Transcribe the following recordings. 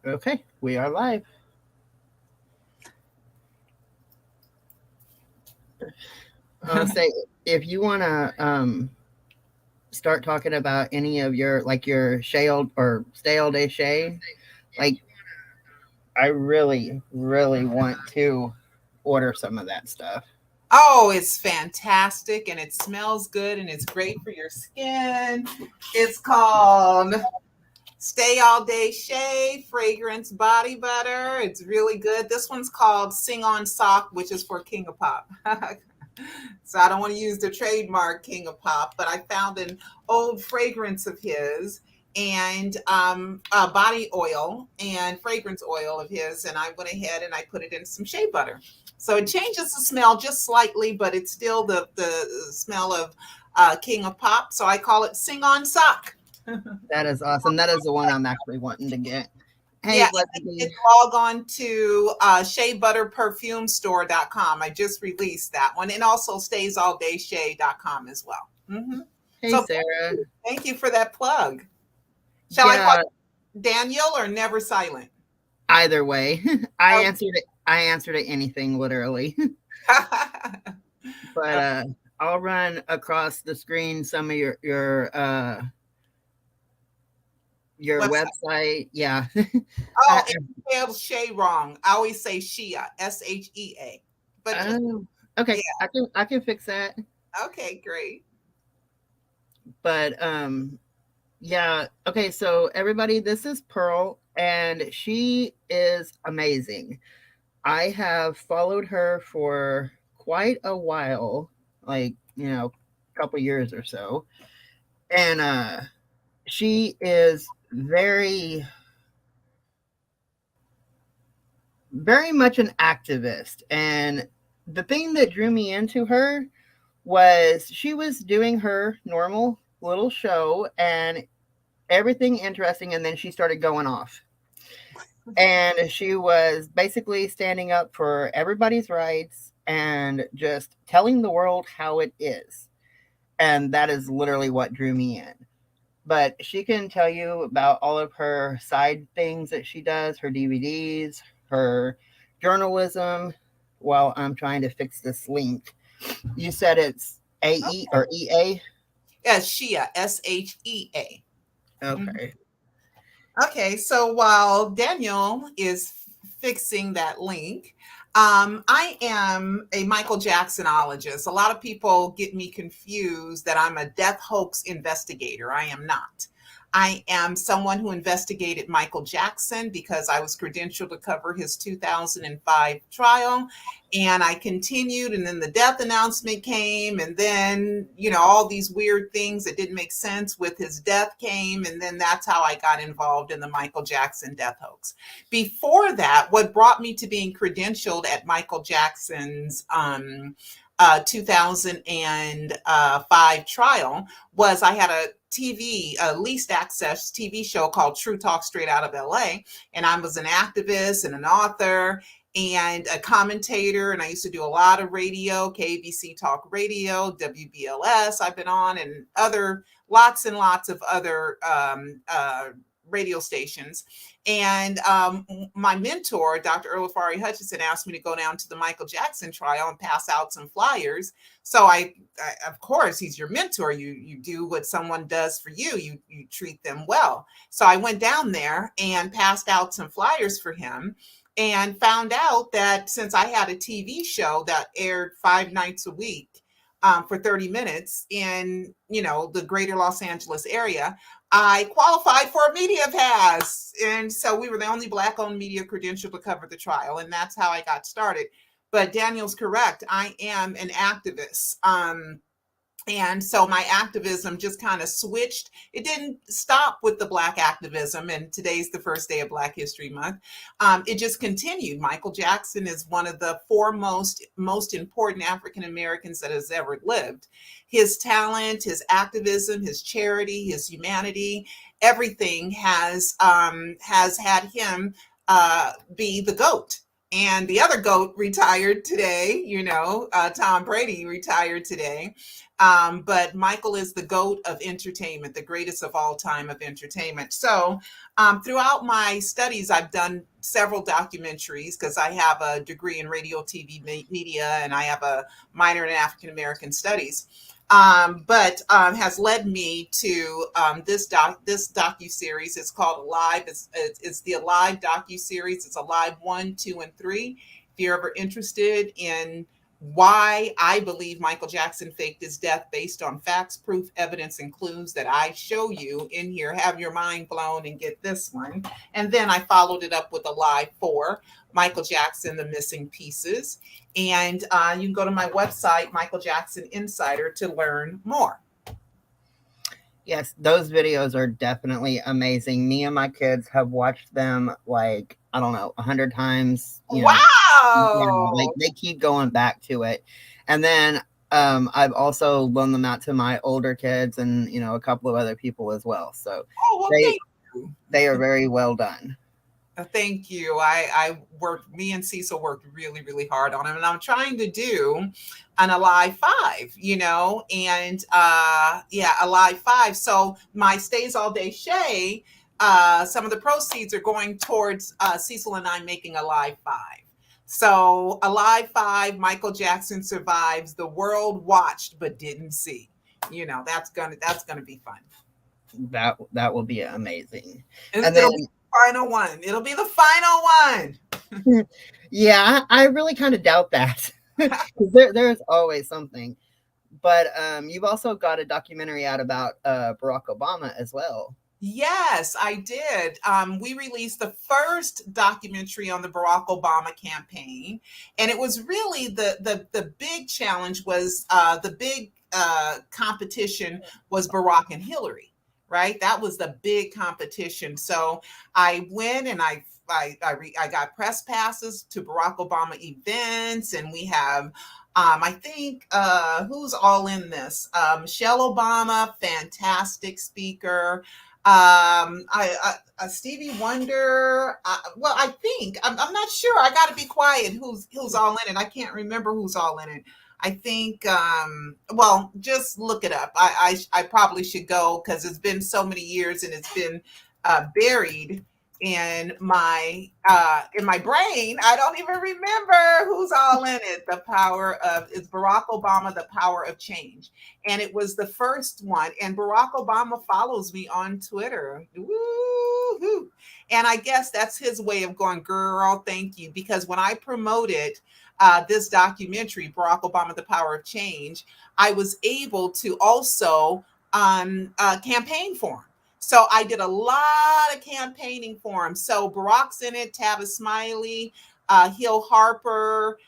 Okay, we are live. Say if you want to start talking about any of your like your shale or stay all day shay, like I really want to order some of that stuff. Oh, it's fantastic and it smells good and it's great for your skin. It's called Stay All Day Shea Fragrance Body Butter. It's really good. This one's called Sing On Sock, which is for King of Pop. So I don't want to use the trademark King of Pop, but I found an old fragrance of his and body oil and fragrance oil of his, and I went ahead and I put it in some shea butter. So it changes the smell just slightly, but it's still the smell of King of Pop. So I call it Sing On Sock. That is awesome. That is the one I'm actually wanting to get. Yeah, Hey, let's and you see. can log on to sheabutterperfumestore.com. I just released that one, and also staysalldayshay.com as well. Hey, So Sarah. thank you for that plug. Shall I call Yeah, you Daniel or Never Silent? either way, I Okay. answered it. I answered it anything literally, but I'll run across the screen some of your Website. website. Yeah. Oh, I, and you spelled Shay wrong. I always say Shea, Shea. But just, oh, okay. yeah, I can fix that. okay, great. But yeah. Okay. So everybody, this is Pearl, and she is amazing. I have followed her for quite a while, like a couple years or so, and she is very much an activist. And the thing that drew me into her was she was doing her normal little show and everything interesting, and then she started going off. And she was basically standing up for everybody's rights and just telling the world how it is. And that is literally what drew me in. But she can tell you about all of her side things that she does, her DVDs, her journalism, while I'm trying to fix this link. You said it's AE or EA? Yeah, Shea, Shea. Okay. Okay, so while Daniel is fixing that link, I am a Michael Jacksonologist. A lot of people get me confused that I'm a death hoax investigator. I am not. I am someone who investigated Michael Jackson because I was credentialed to cover his 2005 trial. And I continued, and then the death announcement came, and then, all these weird things that didn't make sense with his death came. And then that's how I got involved in the Michael Jackson death hoax. Before that, what brought me to being credentialed at Michael Jackson's 2005 trial was I had a least access TV show called True Talk Straight Out of LA. And I was an activist and an author and a commentator. And I used to do a lot of radio, KBC Talk Radio, WBLS I've been on, and lots and lots of other radio stations. And my mentor, Dr. Erlafari Hutchinson, asked me to go down to the Michael Jackson trial and pass out some flyers. So I of course, he's your mentor. You do what someone does for you. You treat them well. So I went down there and passed out some flyers for him, and found out that since I had a TV show that aired 5 nights a week for 30 minutes in the greater Los Angeles area, I qualified for a media pass. And so we were the only Black owned media credential to cover the trial. And that's how I got started. But Daniel's correct. I am an activist. And so my activism just kind of switched. It didn't stop with the Black activism, and today's the first day of Black History Month. It just continued. Michael Jackson is one of the foremost, most important African Americans that has ever lived. His talent, his activism, his charity, his humanity, everything has had him be the GOAT. And the other GOAT retired today, Tom Brady retired today. But Michael is the GOAT of entertainment, the greatest of all time of entertainment. So, throughout my studies, I've done several documentaries because I have a degree in radio, TV, media, and I have a minor in African American studies. But has led me to this docu series. It's called Alive. It's the Alive docu series. It's Alive 1, 2, and 3. If you're ever interested in why I believe Michael Jackson faked his death based on facts, proof, evidence, and clues that I show you in here, have your mind blown and get this one. And then I followed it up with Alive 4, Michael Jackson, The Missing Pieces. And you can go to my website, Michael Jackson Insider, to learn more. Yes, those videos are definitely amazing. Me and my kids have watched them like, I don't know, 100 times. Wow. Like they keep going back to it. And then I've also loaned them out to my older kids and, a couple of other people as well. So Oh, well, they thank you. they are very well done. Thank you. Me and Cecil worked really, really hard on it. And I'm trying to do an Alive 5, and yeah, Alive 5. So my Stays All Day Shay, some of the proceeds are going towards Cecil and I making Alive 5. So Alive 5, Michael Jackson survives, the world watched but didn't see. That's gonna be fun. That will be amazing. And And it'll then be the final one. It'll be the final one. yeah, I really kind of doubt that. There's always something. But you've also got a documentary out about Barack Obama as well. Yes, I did. We released the first documentary on the Barack Obama campaign, and it was really the big challenge was the big competition was Barack and Hillary, right? That was the big competition. So I went and I got press passes to Barack Obama events, and we have I think who's all in this? Michelle Obama, fantastic speaker. Stevie Wonder. Well, I think I'm not sure. I got to be quiet. Who's all in it? I can't remember who's all in it. I think. Well, just look it up. I probably should go because it's been so many years and it's been buried in my brain. I don't even remember who's all in it. It's Barack Obama, The Power of Change. And it was the first one. And Barack Obama follows me on Twitter. Woo-hoo. And I guess that's his way of going, girl, thank you. Because when I promoted this documentary, Barack Obama, The Power of Change, I was able to also campaign for him. So I did a lot of campaigning for him. So Barack's in it, Tavis Smiley, Hill Harper,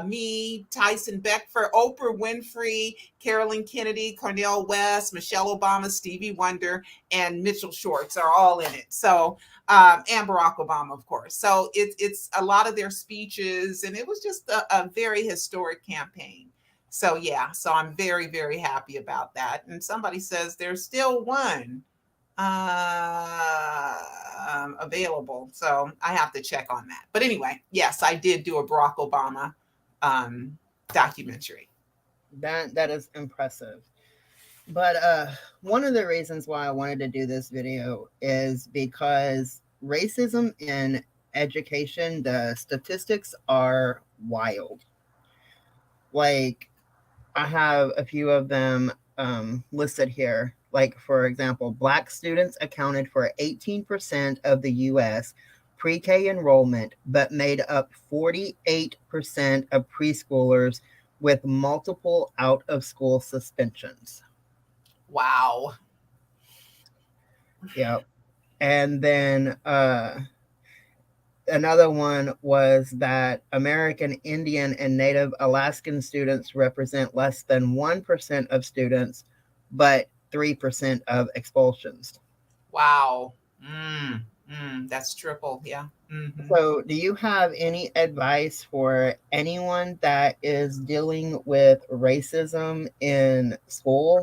me, Tyson Beckford, Oprah Winfrey, Carolyn Kennedy, Cornel West, Michelle Obama, Stevie Wonder, and Mitchell Schwartz are all in it. So, and Barack Obama, of course. So it's a lot of their speeches, and it was just a very historic campaign. So yeah, so I'm very, very happy about that. And somebody says there's still one available. So I have to check on that. But anyway, yes, I did do a Barack Obama documentary. That is impressive. But one of the reasons why I wanted to do this video is because racism in education, the statistics are wild. Like, I have a few of them listed here. Like, for example, Black students accounted for 18% of the U.S. pre-K enrollment, but made up 48% of preschoolers with multiple out-of-school suspensions. Wow. Yep. And then another one was that American Indian and Native Alaskan students represent less than 1% of students, but 3% of expulsions. Wow. That's triple. Yeah. Mm-hmm. So, do you have any advice for anyone that is dealing with racism in school?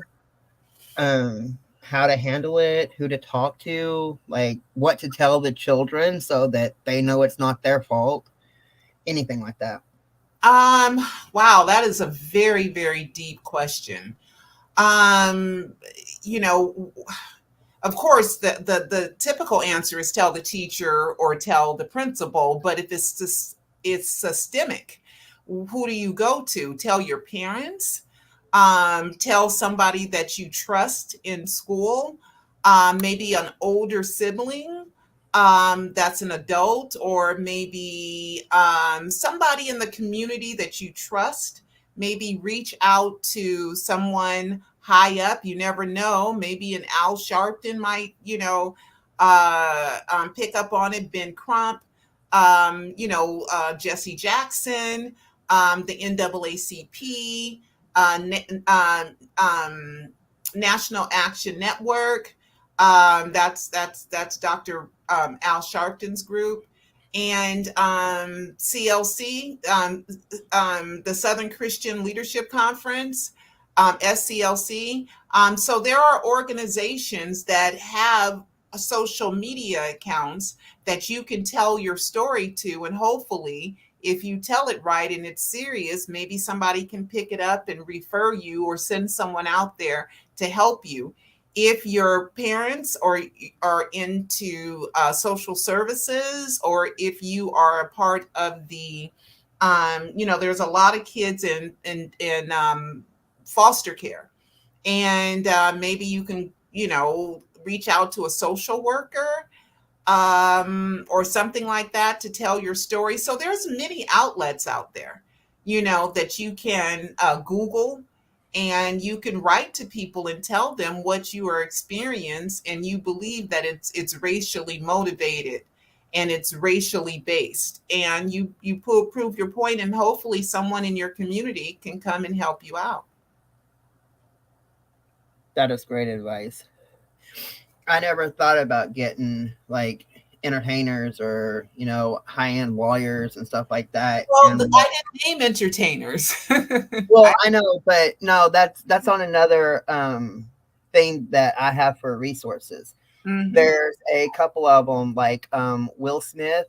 How to handle it, who to talk to, like what to tell the children so that they know it's not their fault, anything like that. Wow, that is a very, very deep question. Um, you know, of course, the typical answer is tell the teacher or tell the principal. But if it's systemic, who do you go to? Tell your parents. Tell somebody that you trust in school. Maybe an older sibling that's an adult, or maybe somebody in the community that you trust. Maybe reach out to someone high up. You never know. Maybe an Al Sharpton might, pick up on it. Ben Crump, Jesse Jackson, the NAACP, uh, National Action Network. That's Dr. Al Sharpton's group, and CLC, the Southern Christian Leadership Conference, SCLC. So there are organizations that have social media accounts that you can tell your story to, and hopefully, if you tell it right and it's serious, maybe somebody can pick it up and refer you or send someone out there to help you. If your parents are into social services, or if you are a part of the, there's a lot of kids in foster care, and maybe you can, reach out to a social worker or something like that to tell your story. So there's many outlets out there, that you can Google, and you can write to people and tell them what you are experiencing, and you believe that it's racially motivated and it's racially based, and prove your point, and hopefully someone in your community can come and help you out. That is great advice. I never thought about getting like entertainers or high end lawyers and stuff like that. Well, And I didn't name entertainers. well, I know, but no, that's on another thing that I have for resources. Mhm. There's a couple of them, like Will Smith.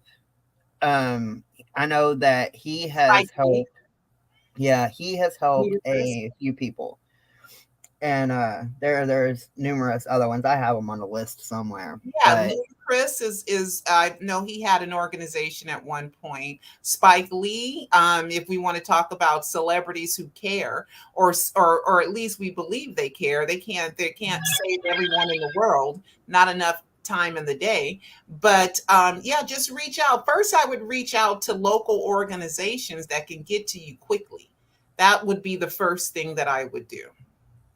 I know that he has Spike Lee, helped. Yeah, he has helped Ludacris. a few people, and there's numerous other ones. I have them on the list somewhere, Yeah, but Ludacris is I know he had an organization at one point. Spike Lee, if we want to talk about celebrities who care, or at least we believe they care. They can't save everyone in the world. Not enough time in the day. But yeah, just reach out. First, I would reach out to local organizations that can get to you quickly. That would be the first thing that I would do.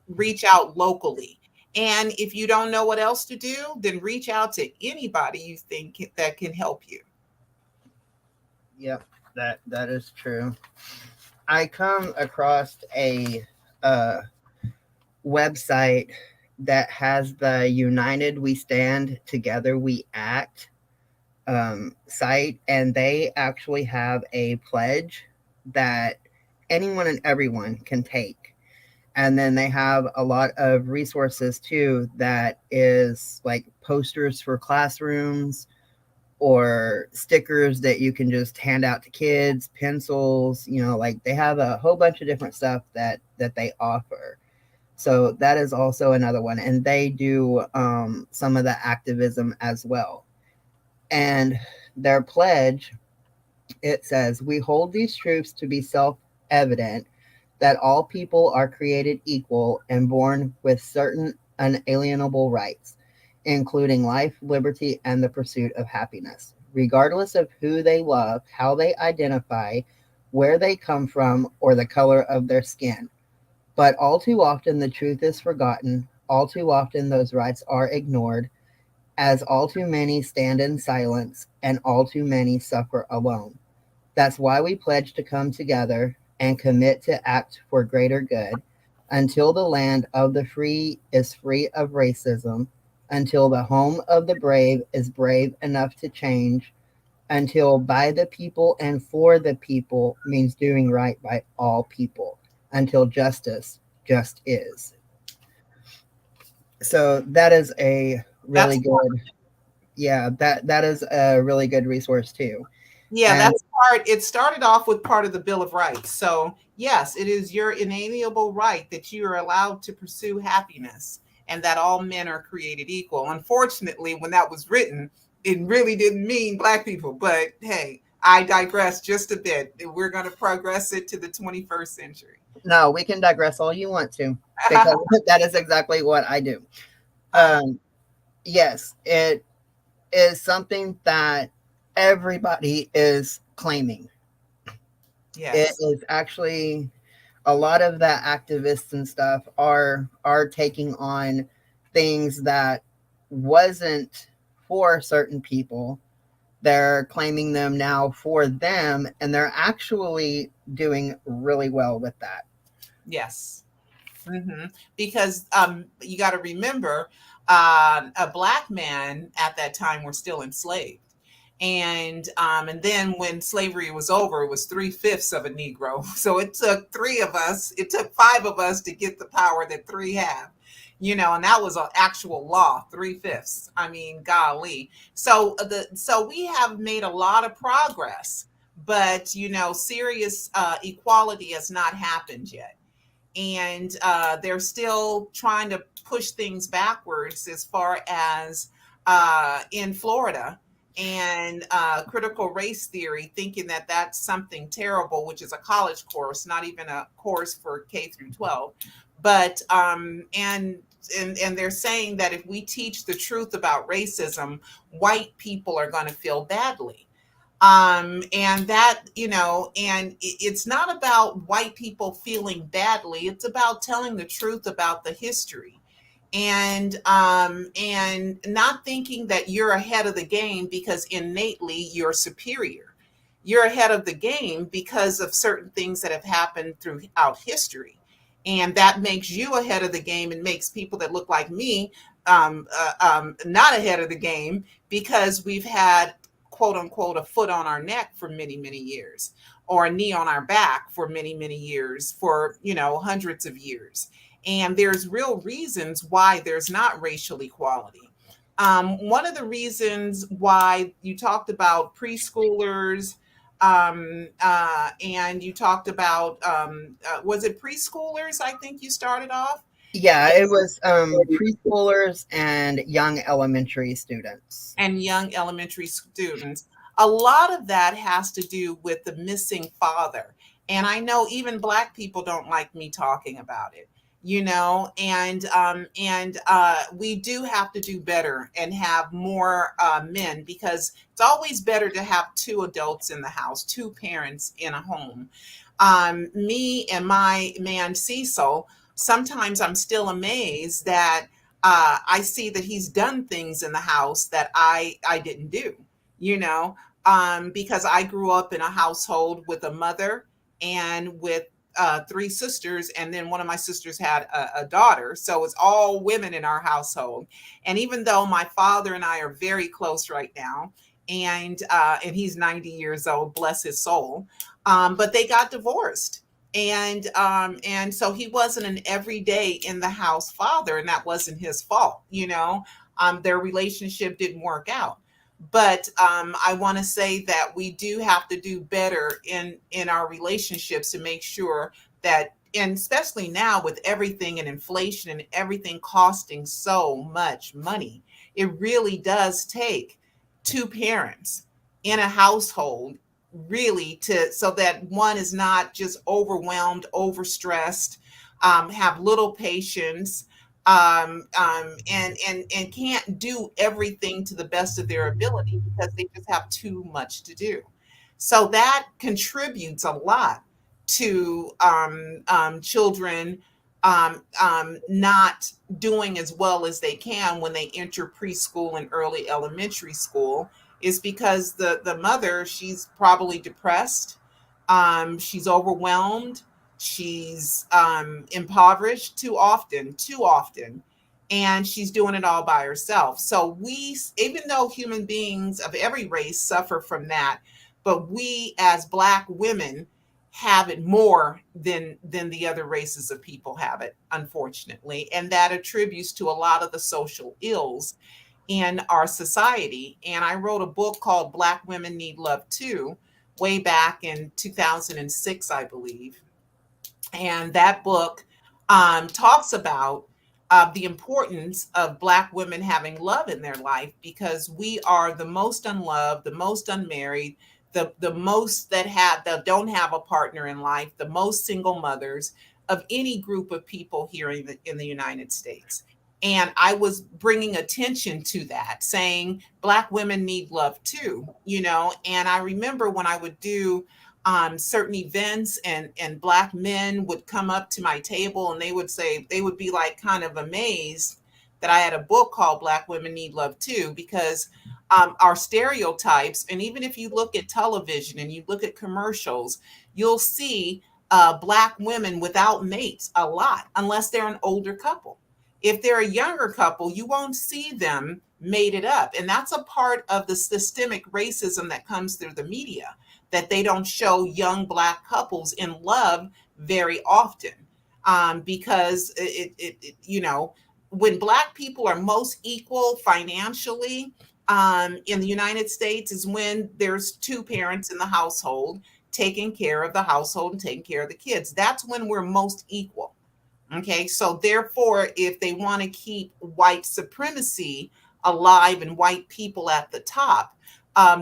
Reach out locally. And if you don't know what else to do, then reach out to anybody you think that can help you. yep, that is true. I come across a uh, website that has the United We Stand, Together We Act site, and they actually have a pledge that anyone and everyone can take. And then they have a lot of resources too, that is like posters for classrooms or stickers that you can just hand out to kids, pencils, like they have a whole bunch of different stuff that they offer. So that is also another one, and they do some of the activism as well. And their pledge, it says, we hold these truths to be self-evident, that all people are created equal and born with certain unalienable rights, including life, liberty, and the pursuit of happiness, regardless of who they love, how they identify, where they come from, or the color of their skin. But all too often, the truth is forgotten. All too often, those rights are ignored, as all too many stand in silence and all too many suffer alone. That's why we pledge to come together and commit to act for greater good until the land of the free is free of racism, until the home of the brave is brave enough to change, until by the people and for the people means doing right by all people, until justice just is. So that is a really That's good, yeah, that is a really good resource too. Yeah, And that's part. It started off with part of the Bill of Rights. So, yes, it is your inalienable right that you are allowed to pursue happiness and that all men are created equal. Unfortunately, when that was written, it really didn't mean black people. But hey, I digress just a bit. We're going to progress it to the 21st century. no, we can digress all you want to, because that is exactly what I do. uh, Um, yes, it is something that everybody is claiming. It yes, is actually a lot of the activists and stuff are taking on things that wasn't for certain people. They're claiming them now for them, and they're actually doing really well with that. yes. Because you got to remember, a black man at that time were still enslaved, and then when slavery was over, it was 3/5 of a Negro. So it took three of us. It took five of us to get the power that three have. And that was an actual law, 3/5. I mean, golly. So we have made a lot of progress, but serious equality has not happened yet, and they're still trying to push things backwards as far as in Florida and critical race theory, thinking that that's something terrible, which is a college course, not even a course for K through 12. But and they're saying that if we teach the truth about racism, white people are going to feel badly, and that and it's not about white people feeling badly, it's about telling the truth about the history, and not thinking that you're ahead of the game because innately you're superior. You're ahead of the game because of certain things that have happened throughout history, and that makes you ahead of the game and makes people that look like me not ahead of the game, because we've had quote unquote a foot on our neck for many many years, or a knee on our back for many many years, for hundreds of years. And there's real reasons why there's not racial equality. One of the reasons why you talked about preschoolers, and you talked about was it preschoolers, I think you started off. Yeah, it was preschoolers and young elementary students. And young elementary students. A lot of that has to do with the missing father. And I know even black people don't like me talking about it, and we do have to do better and have more men, because it's always better to have two adults in the house, two parents in a home. Me and my man Cecil, sometimes I'm still amazed that I see that he's done things in the house that I didn't do, because I grew up in a household with a mother and with three sisters, and then one of my sisters had a daughter. So it's all women in our household. And even though my father and I are very close right now, and he's 90 years old, bless his soul, but they got divorced, and so he wasn't an everyday in the house father, and that wasn't his fault. Their relationship didn't work out. But I want to say that we do have to do better in our relationships to make sure that, and especially now with everything and inflation and everything costing so much money, it really does take two parents in a household, really, to so that one is not just overwhelmed, overstressed, have little patience, and can't do everything to the best of their ability because they just have too much to do. So that contributes a lot to children not doing as well as they can when they enter preschool and early elementary school, is because the mother, she's probably depressed, she's overwhelmed, she's impoverished too often, and she's doing it all by herself. So we, even though human beings of every race suffer from that, but we as black women have it more than the other races of people have it, unfortunately, and that attributes to a lot of the social ills in our society. And I wrote a book called Black Women Need Love Too, way back in 2006, I believe. And that book talks about the importance of Black women having love in their life, because we are the most unloved, the most unmarried, the most that don't have a partner in life, the most single mothers of any group of people here in the United States. And I was bringing attention to that, saying Black women need love too, you know. And I remember when I would do certain events, and Black men would come up to my table and they would say, they would be like kind of amazed that I had a book called Black Women Need Love Too, because our stereotypes, and even if you look at television and you look at commercials, you'll see Black women without mates a lot, unless they're an older couple. If they're a younger couple, you won't see them mated up. And that's a part of the systemic racism that comes through the media, that they don't show young Black couples in love very often, because you know, when Black people are most equal financially in the United States is when there's two parents in the household taking care of the household and taking care of the kids. That's when we're most equal. Okay, so therefore, if they want to keep white supremacy alive and white people at the top,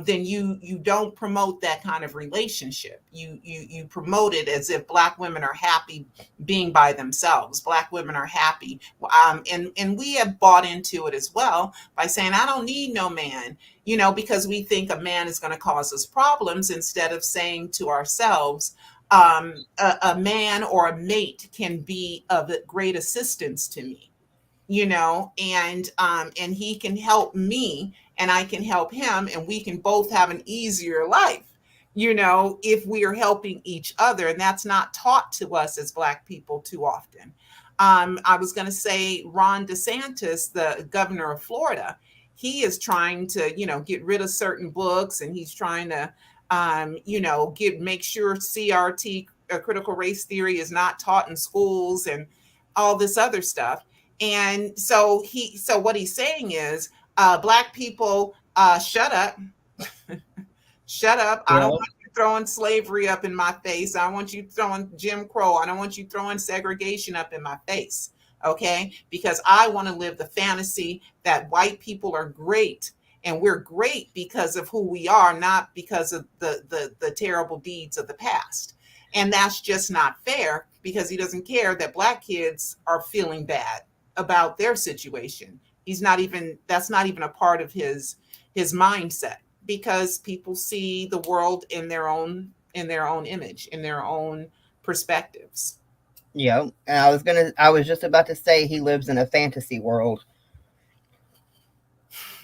then you don't promote that kind of relationship. You promote it as if Black women are happy being by themselves. Black women are happy, and we have bought into it as well by saying, I don't need no man, you know, because we think a man is going to cause us problems, instead of saying to ourselves, a man or a mate can be of great assistance to me, you know, and he can help me and I can help him, and we can both have an easier life, you know, if we are helping each other. And that's not taught to us as Black people too often. I was going to say Ron DeSantis, the governor of Florida, he is trying to, you know, get rid of certain books, and he's trying to you know, make sure CRT, critical race theory, is not taught in schools and all this other stuff. And so what he's saying is, Black people, shut up, shut up. I don't Yeah. want you throwing slavery up in my face. I don't want you throwing Jim Crow. I don't want you throwing segregation up in my face. Okay. Because I want to live the fantasy that white people are great, and we're great because of who we are, not because of the terrible deeds of the past. And that's just not fair, because he doesn't care that Black kids are feeling bad about their situation. He's not even That's not even a part of his mindset, because people see the world in their own image, in their own perspectives. Yeah. And I was just about to say he lives in a fantasy world.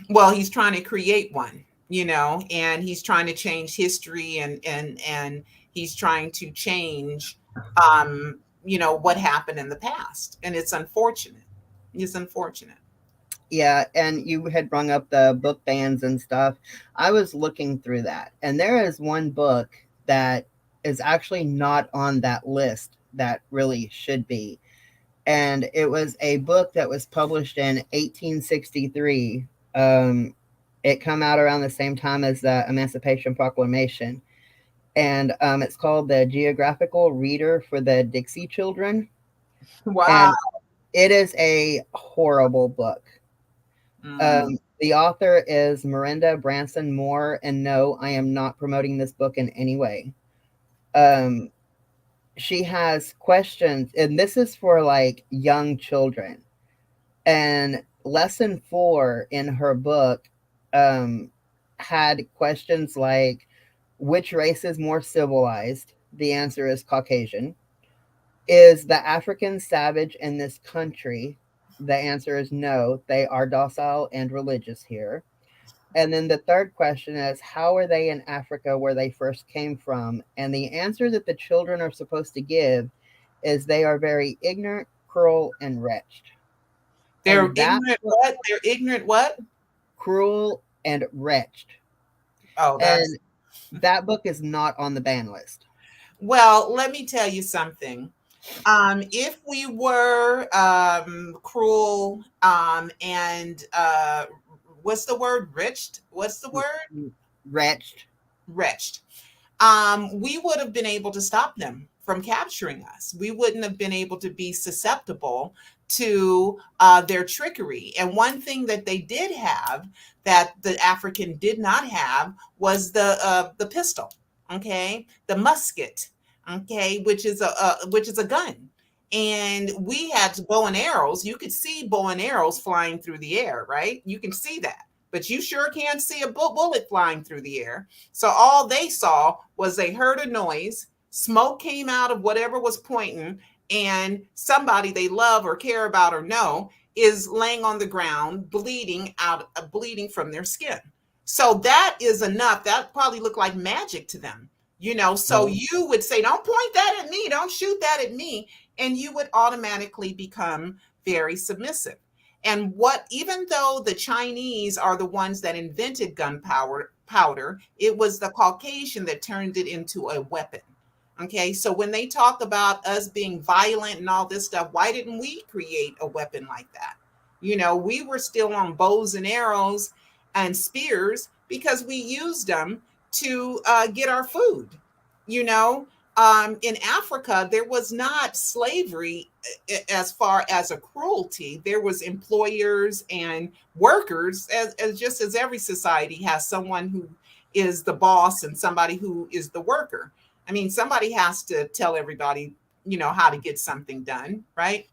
Well, he's trying to create one, you know, and he's trying to change history, and he's trying to change you know, what happened in the past, and it's unfortunate. It's unfortunate. Yeah, and you had brung up the book bans and stuff. I was looking through that, and there is one book that is actually not on that list that really should be. And it was a book that was published in 1863. It come out around the same time as the Emancipation Proclamation, and it's called The Geographical Reader for the Dixie Children, Wow. and it is a horrible book. Mm. The author is Miranda Branson Moore, and no, I am not promoting this book in any way. Um, she has questions, and this is for like young children. And lesson 4 in her book um, had questions like, which race is more civilized? The answer is Caucasian. Is the African savage in this country? The answer is no, they are docile and religious here. And then the third question is, how are they in Africa where they first came from? And the answer that the children are supposed to give is they are very ignorant, cruel, and wretched. They're And that ignorant book, what? They're ignorant what? cruel and wretched. Oh, that's And that book is not on the ban list. well, let me tell you something. If we were cruel and what's the word? Wretched? What's the word? Wretched. Wretched. We would have been able to stop them from capturing us. We wouldn't have been able to be susceptible to their trickery. And one thing that they did have that the African did not have was the pistol, okay, the musket, okay, which is a gun. And we had bow and arrows. You could see bow and arrows flying through the air, right? You can see that, but you sure can't see a bullet flying through the air. So all they saw was they heard a noise, smoke came out of whatever was pointing, and somebody they love or care about or know is laying on the ground, bleeding from their skin. So that is enough. That probably looked like magic to them. So Yeah. you would say, don't point that at me, don't shoot that at me. And you would automatically become very submissive. And even though the Chinese are the ones that invented powder, it was the Caucasian that turned it into a weapon. Okay, so when they talk about us being violent and all this stuff, why didn't we create a weapon like that? We were still on bows and arrows and spears because we used them to get our food. In Africa, there was not slavery as far as a cruelty. There was employers and workers, as just as every society has someone who is the boss and somebody who is the worker. I mean, somebody has to tell everybody, how to get something done, right?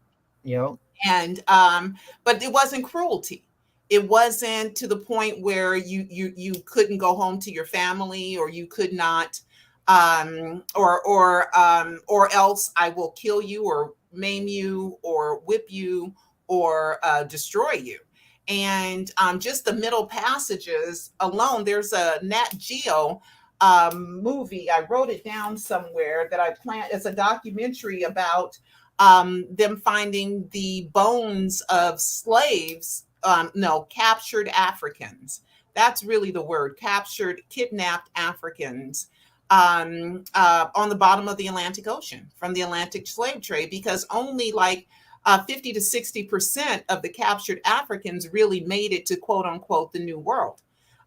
Yep. And but it wasn't cruelty. It wasn't to the point where you couldn't go home to your family, or you could not, or else I will kill you or maim you or whip you or destroy you. And just the middle passages alone, there's a Nat Geo movie. I wrote it down somewhere that I plan. It's a documentary about them finding the bones of slaves, no, captured Africans. That's really the word, captured, kidnapped Africans on the bottom of the Atlantic Ocean from the Atlantic slave trade, because only like 50 to 60% of the captured Africans really made it to quote unquote the New World.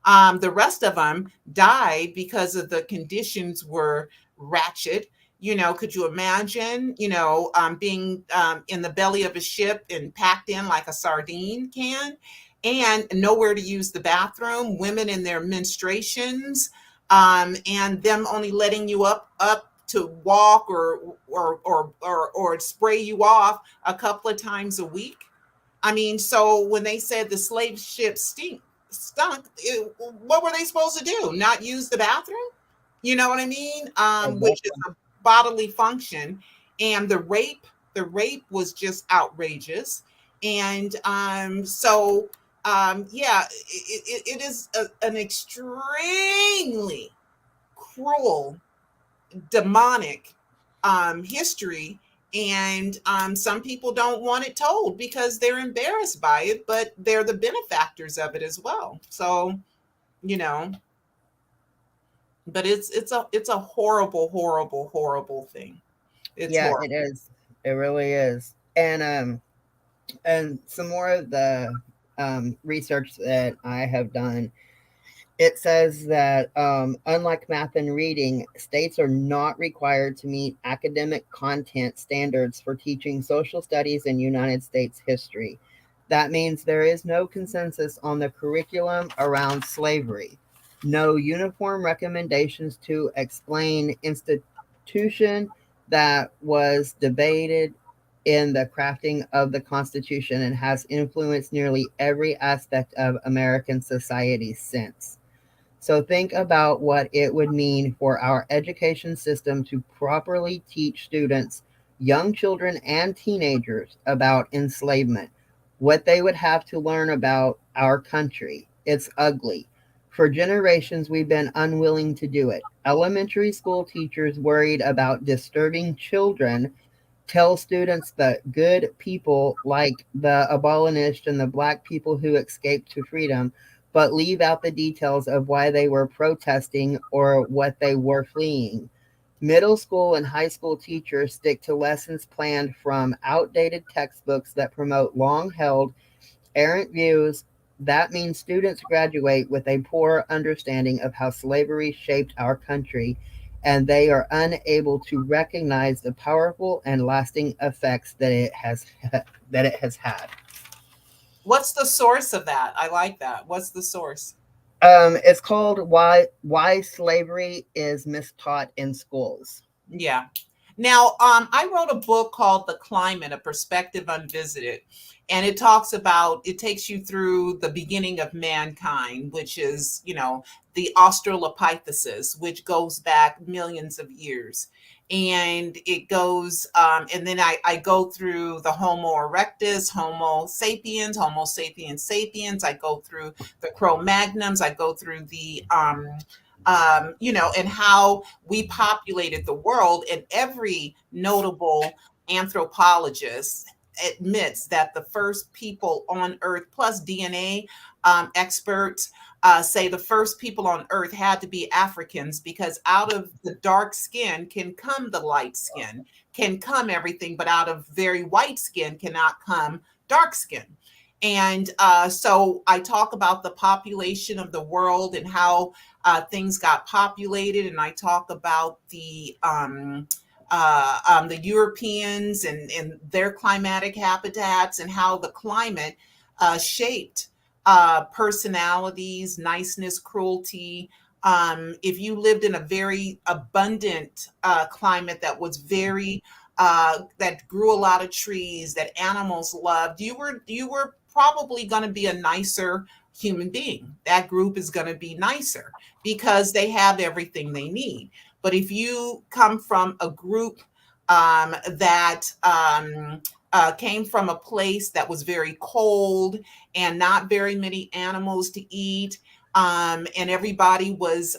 The rest of them died because of the conditions were ratchet. Could you imagine, being in the belly of a ship and packed in like a sardine can, and nowhere to use the bathroom, women in their menstruations, and them only letting you up to walk or spray you off a couple of times a week. I mean, so when they said the slave ship stunk, what were they supposed to do? Not use the bathroom? You know what I mean? Which is Exactly. a bodily function. And the rape was just outrageous. And yeah, it is an extremely cruel, demonic history. And some people don't want it told because they're embarrassed by it, but they're the benefactors of it as well. So, you know, but it's a horrible, horrible, horrible thing. It's Yeah, horrible. it is. It really is. And some more of the research that I have done, it says that unlike math and reading, states are not required to meet academic content standards for teaching social studies and United States history. That means there is no consensus on the curriculum around slavery, no uniform recommendations to explain institution that was debated in the crafting of the Constitution and has influenced nearly every aspect of American society since. So think about what it would mean for our education system to properly teach students, young children, and teenagers about enslavement, what they would have to learn about our country. It's ugly. For generations, we've been unwilling to do it. Elementary school teachers worried about disturbing children tell students that good people like the abolitionists and the black people who escaped to freedom, but leave out the details of why they were protesting or what they were fleeing. Middle school and high school teachers stick to lessons planned from outdated textbooks that promote long held, errant views That means students graduate with a poor understanding of how slavery shaped our country, and they are unable to recognize the powerful and lasting effects that it has that it has had. What's the source of that? I like that. What's the source? It's called "Why Slavery is Mistaught in Schools." Yeah. Now, I wrote a book called The Climate, A Perspective Unvisited. And it talks about, it takes you through the beginning of mankind, which is, the Australopithecus, which goes back millions of years. And it goes, and then I go through the Homo erectus, Homo sapiens sapiens. I go through the Cro Magnums. I go through and how we populated the world, and every notable anthropologist admits that the first people on Earth, plus DNA experts, say the first people on Earth had to be Africans, because out of the dark skin can come the light skin, can come everything, but out of very white skin cannot come dark skin. And so I talk about the population of the world and how things got populated, and I talk about the Europeans and their climatic habitats, and how the climate shaped personalities, niceness, cruelty. If you lived in a very abundant climate that was very that grew a lot of trees, that animals loved, you were probably going to be a nicer human being. That group is going to be nicer because they have everything they need. But if you come from a group that came from a place that was very cold and not very many animals to eat, and everybody was,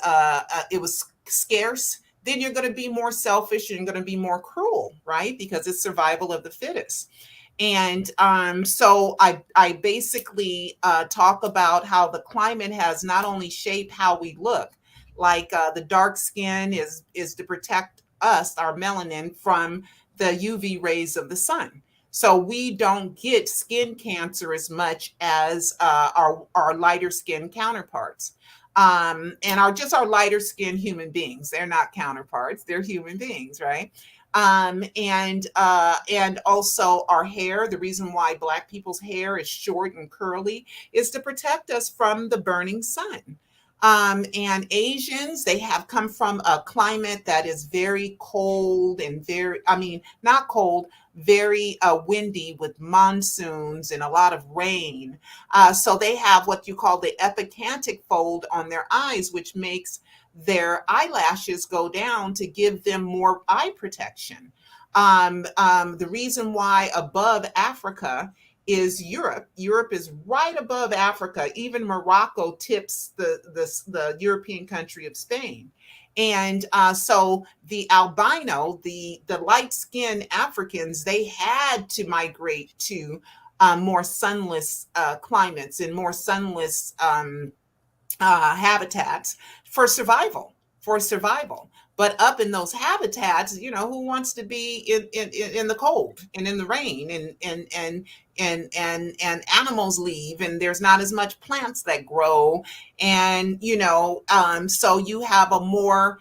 it was scarce, then you're going to be more selfish and you're going to be more cruel, right? Because it's survival of the fittest. And so I basically talk about how the climate has not only shaped how we look, like the dark skin is to protect us, our melanin, from the UV rays of the sun. So we don't get skin cancer as much as our lighter skin counterparts. And our lighter skinned human beings. They're not counterparts; they're human beings, right? And also our hair. The reason why Black people's hair is short and curly is to protect us from the burning sun. And Asians, they have come from a climate that is very cold and very, I mean, not cold, very windy, with monsoons and a lot of rain. So they have what you call the epicantic fold on their eyes, which makes their eyelashes go down to give them more eye protection. The reason why above Africa is Europe. Europe is right above Africa. Even Morocco tips the European country of Spain. And so the albino, the light skinned Africans, they had to migrate to more sunless climates and more sunless habitats for survival, for survival. But up in those habitats, who wants to be in the cold and in the rain, and animals leave, and there's not as much plants that grow. And so you have a more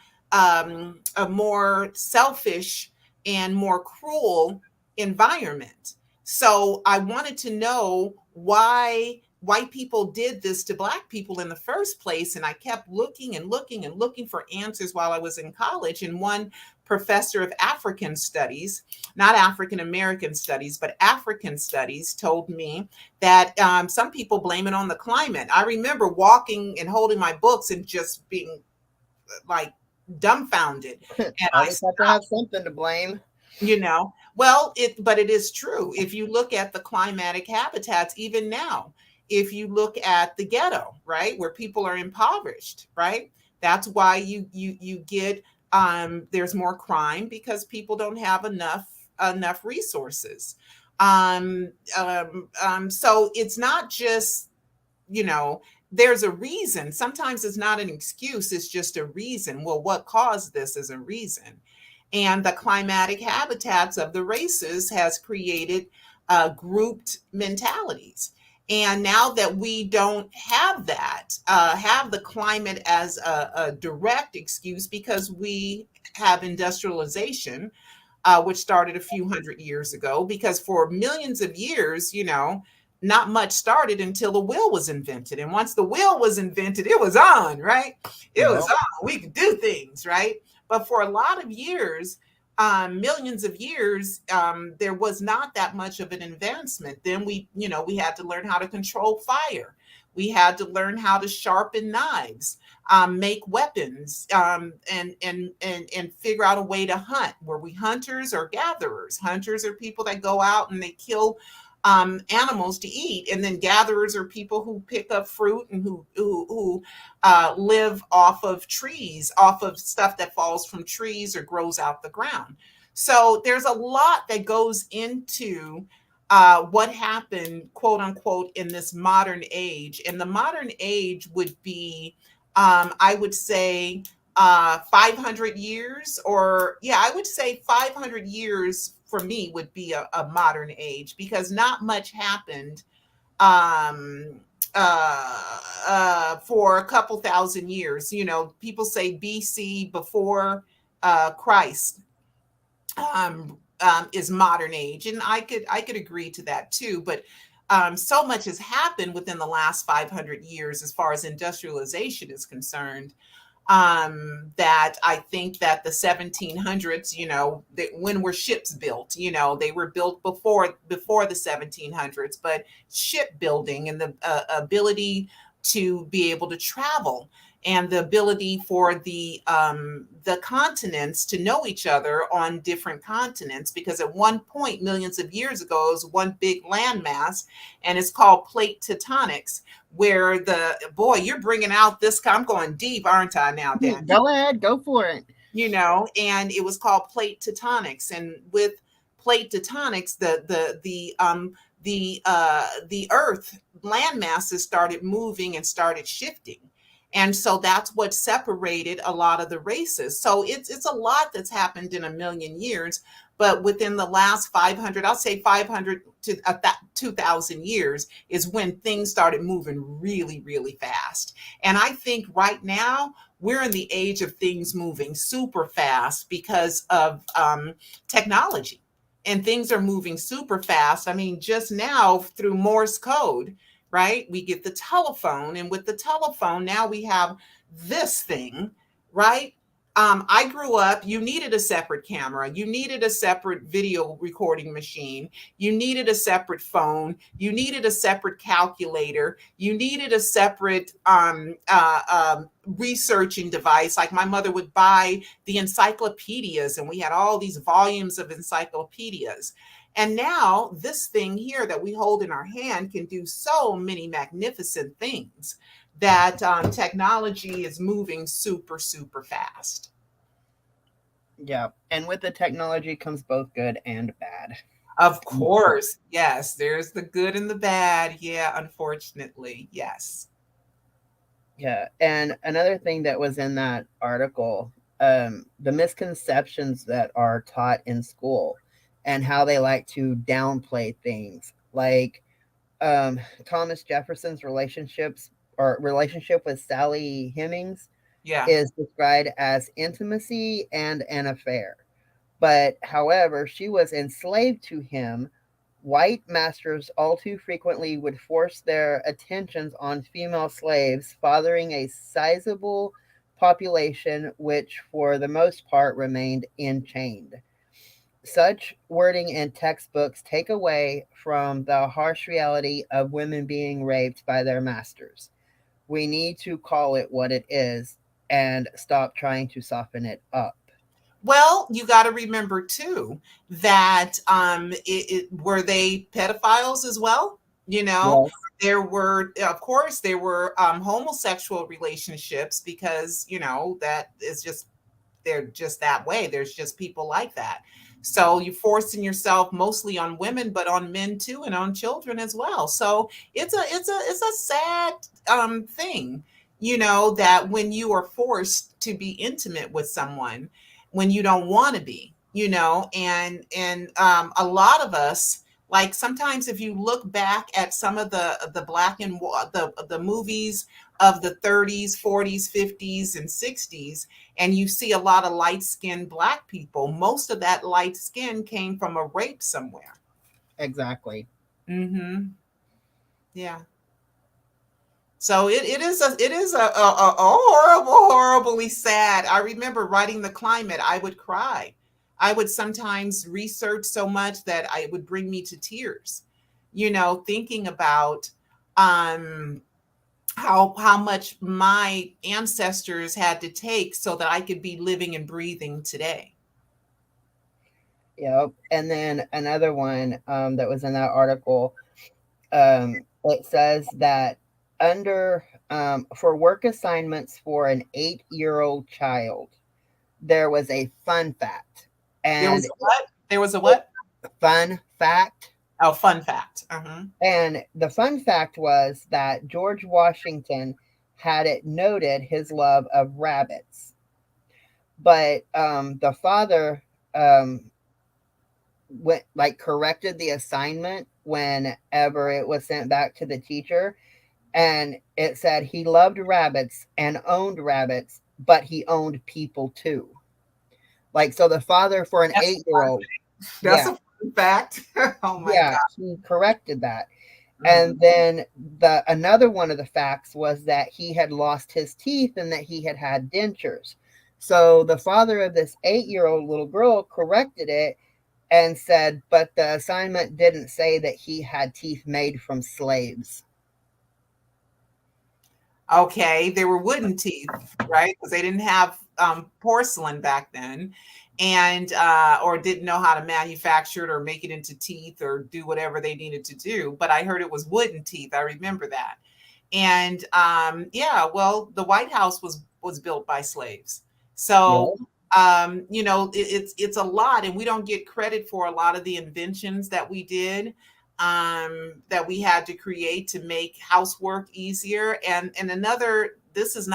selfish and more cruel environment. So I wanted to know why white people did this to Black people in the first place. And I kept looking and looking and looking for answers while I was in college. And one professor of African studies, not African American studies, but African studies, told me that some people blame it on the climate. I remember walking and holding my books and just being like dumbfounded. And I Always have to have something to blame. well, but it is true. If you look at the climatic habitats, even now, if you look at the ghetto, right, where people are impoverished, right, that's why you get there's more crime, because people don't have enough resources. So it's not just, there's a reason. Sometimes it's not an excuse, it's just a reason. Well, what caused this is a reason. And the climatic habitats of the races has created grouped mentalities. And now that we don't have that, have the climate as a direct excuse because we have industrialization, which started a few hundred years ago, because for millions of years, not much started until the wheel was invented. And once the wheel was invented, it was on, right? It was Yep. on. We could do things, right? But for a lot of years, millions of years, there was not that much of an advancement. Then we had to learn how to control fire. We had to learn how to sharpen knives, make weapons, and figure out a way to hunt. Were we hunters or gatherers? Hunters are people that go out and they kill animals to eat, and then gatherers are people who pick up fruit and who live off of trees, off of stuff that falls from trees or grows out the ground. So there's a lot that goes into what happened, quote unquote, in this modern age. And the modern age would be, I would say, 500 years, or yeah, I would say 500 years for me would be a modern age, because not much happened um, for a couple thousand years. People say BC, before Christ, is modern age, and I could agree to that too. But so much has happened within the last 500 years as far as industrialization is concerned, that I think that the 1700s, when were ships built? They were built before the 1700s, but shipbuilding and the ability to be able to travel, and the ability for the continents to know each other on different continents, because at one point millions of years ago it was one big landmass, and it's called plate tectonics, where the boy, you're bringing out this. I'm going deep, aren't I now, Dan? Go ahead, go for it. And it was called plate tectonics. And with plate tectonics, the Earth land masses started moving and started shifting. And so that's what separated a lot of the races. So it's a lot that's happened in a million years, but within the last 500, I'll say 500 to 2,000 years is when things started moving really, really fast. And I think right now we're in the age of things moving super fast because of technology. And things are moving super fast. I mean, just now through Morse code, right? We get the telephone, and with the telephone, now we have this thing, right? I grew up, you needed a separate camera, you needed a separate video recording machine, you needed a separate phone, you needed a separate calculator, you needed a separate researching device. Like my mother would buy the encyclopedias, and we had all these volumes of encyclopedias. And now this thing here that we hold in our hand can do so many magnificent things, that technology is moving super, super fast. Yeah, and with the technology comes both good and bad. Of course. Yes, there's the good and the bad. Yeah, unfortunately. Yes. Yeah, and another thing that was in that article, the misconceptions that are taught in school and how they like to downplay things, like Thomas Jefferson's relationship with Sally Hemings Yeah. is described as intimacy and an affair. But however, she was enslaved to him. White masters all too frequently would force their attentions on female slaves, fathering a sizable population which, for the most part, remained enchained. Such wording in textbooks take away from the harsh reality of women being raped by their masters. We need to call it what it is and stop trying to soften it up. Well, you got to remember too that were they pedophiles as well? You know, Yes. there were, of course, there were homosexual relationships, because that is just, they're just that way. There's just people like that. So you're forcing yourself mostly on women, but on men too, and on children as well. So it's a sad thing, that when you are forced to be intimate with someone when you don't want to be, and a lot of us Like sometimes if you look back at some of the black and the movies of the 30s, 40s, 50s and 60s, and you see a lot of light-skinned black people, most of that light skin came from a rape somewhere. Exactly. Mhm. Yeah. So it is a horrible, horribly sad. I remember writing the climate, I would cry. I would sometimes research so much that it would bring me to tears. Thinking about um how much my ancestors had to take so that I could be living and breathing today. Yep. And then another one that was in that article, it says that under for work assignments for an 8-year-old child, there was a fun fact. There was And a what? There was a it, what? fun fact. Oh, fun fact. Uh-huh. And the fun fact was that George Washington had it noted his love of rabbits. But the father went like corrected the assignment whenever it was sent back to the teacher, and it said he loved rabbits and owned rabbits, but he owned people too. Like, so the father for an That's 8 year old, that's yeah, a fun fact. Oh my yeah, God. he corrected that. Mhm. And then the another one of the facts was that he had lost his teeth and that he had had dentures. So the father of this 8 year old little girl corrected it and said, but the assignment didn't say that he had teeth made from slaves. Okay, they were wooden teeth, right? Because they didn't have porcelain back then, and or didn't know how to manufacture it or make it into teeth or do whatever they needed to do. But I heard it was wooden teeth. I remember that. And yeah, well, the White House was built by slaves. So Yep, it's a lot, and we don't get credit for a lot of the inventions that we did, that we had to create to make housework easier. And another, this is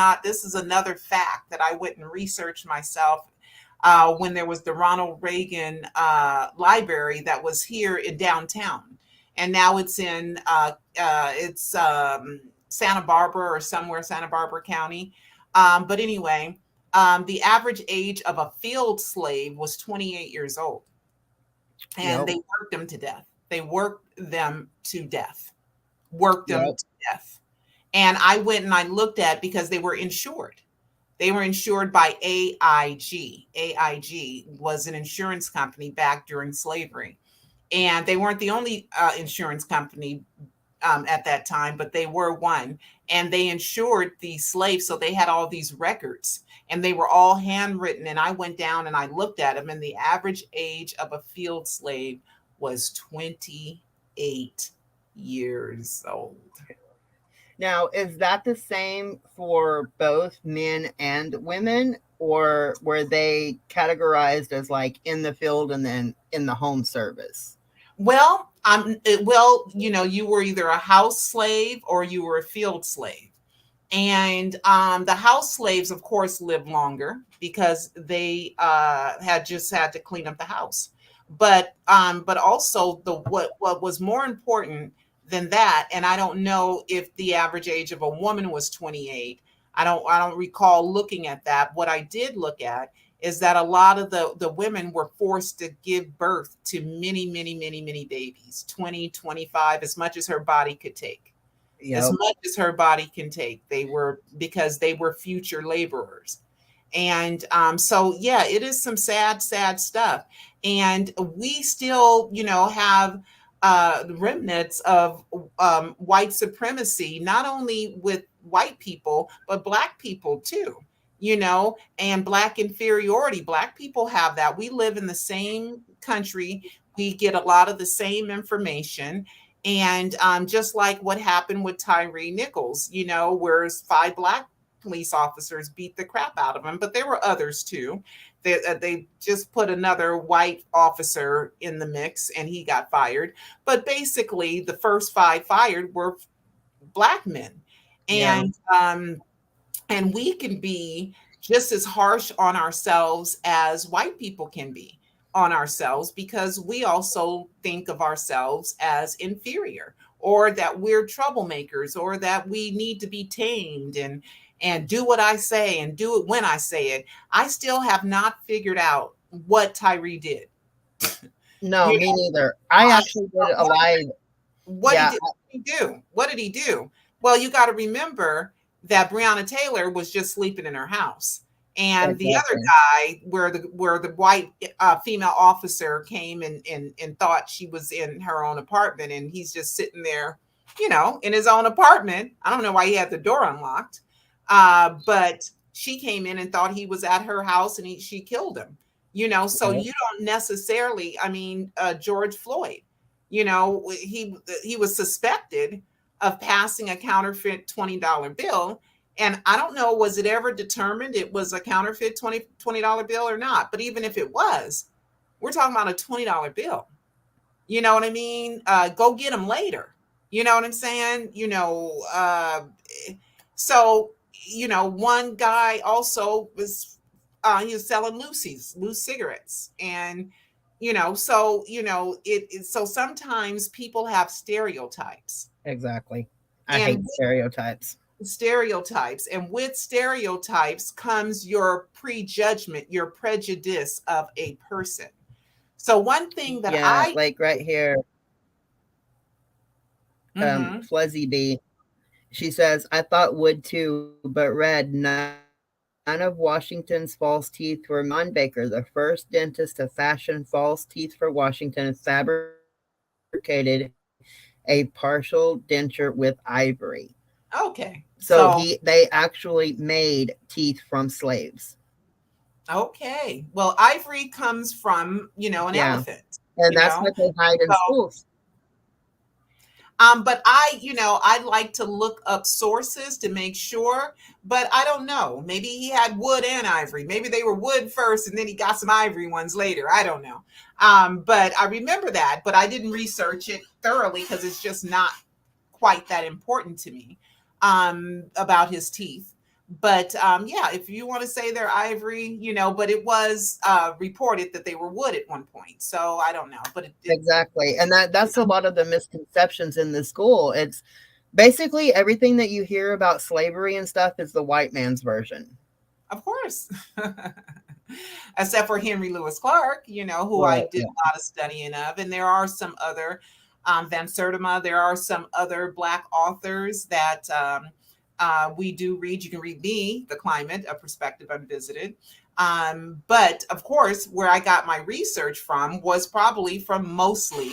another fact that I went and researched myself. When there was the Ronald Reagan library that was here in downtown, and now it's Santa Barbara or somewhere, Santa Barbara County. But anyway, the average age of a field slave was 28 years old, and yep, they worked them to death. They worked them to death, worked them yep, to death. And I went and I looked at, because they were insured. They were insured by AIG. AIG was an insurance company back during slavery. And they weren't the only insurance company at that time, but they were one. And they insured these slaves. So they had all these records, and they were all handwritten. And I went down and I looked at them, and the average age of a field slave was 28 years old. Now, is that the same for both men and women, or were they categorized as like in the field and then in the home service? Well, you were either a house slave or you were a field slave. And the house slaves, of course, lived longer because they had just had to clean up the house. But also what was more important than that, and I don't know if the average age of a woman was 28. I don't recall looking at that. What I did look at is that a lot of the women were forced to give birth to many, many, many, many babies, 20, 25, as much as her body could take, as Yep, much as her body can take. They were, because they were future laborers. And so, yeah, it is some sad, sad stuff. And we still, have remnants of white supremacy, not only with white people, but black people too. And black inferiority. Black people have that. We live in the same country. We get a lot of the same information, and just like what happened with Tyree Nichols, where five black police officers beat the crap out of him, but there were others too. They just put another white officer in the mix and he got fired. But basically, the first five fired were black men. yeah, And we can be just as harsh on ourselves as white people can be. on ourselves because we also think of ourselves as inferior, or that we're troublemakers, or that we need to be tamed and do what I say and do it when I say it. I still have not figured out what Tyree did. No, You me know, neither. I actually did a live. what he Yeah, did. What did he do? What did he do? Well, you got to remember that Breonna Taylor was just sleeping in her house, and the other exactly. guy, where the white female officer came and thought she was in her own apartment, and he's just sitting there, in his own apartment. I don't know why he had the door unlocked, but she came in and thought he was at her house, and she killed him. So Right. you don't necessarily. I mean, George Floyd. He was suspected of passing a counterfeit $20 bill. And I don't know, was it ever determined it was a counterfeit $20 bill or not? But even if it was, we're talking about a $20 bill. You know what I mean? Go get them later. You know what I'm saying? So, one guy also he was selling loose cigarettes. And, so sometimes people have stereotypes. Exactly. I And hate stereotypes. with stereotypes comes your prejudgment, your prejudice of a person. So one thing that Yeah, I like right here, Mhm. Flezzy B. She says, "I thought would too, but read none of Washington's false teeth were made." John Baker, the first dentist to fashion false teeth for Washington, fabricated a partial denture with ivory. So Okay. they So actually made teeth from slaves. okay. Well, ivory comes from, an Yeah. elephant, And you that's know. what they hide in So schools. But I'd like to look up sources to make sure, but I don't know. Maybe he had wood and ivory. Maybe they were wood first and then he got some ivory ones later. I don't know. But I remember that, but I didn't research it thoroughly because it's just not quite that important to me about his teeth. But yeah, if you want to say they're ivory, but it was reported that they were wood at one point. So I don't know, but Exactly. And that's a lot of the misconceptions in the school. It's basically everything that you hear about slavery and stuff is the white man's version. of course. Except for Henry Lewis Clark, who I Right. did a lot of studying of. And there are some other, Van Sertima, there are some other Black authors that we do read. You can read Me, The Climate, A Perspective Unvisited. But of course, where I got my research from was probably from mostly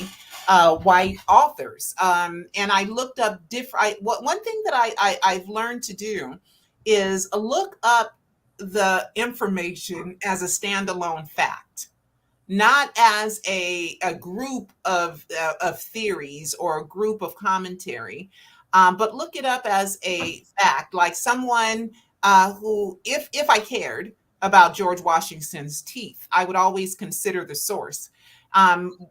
white authors. And I looked up one thing that I've learned to do is look up the information as a standalone fact, not as a group of theories or a group of commentary, but look it up as a fact, like someone who, if I cared about George Washington's teeth, I would always consider the source.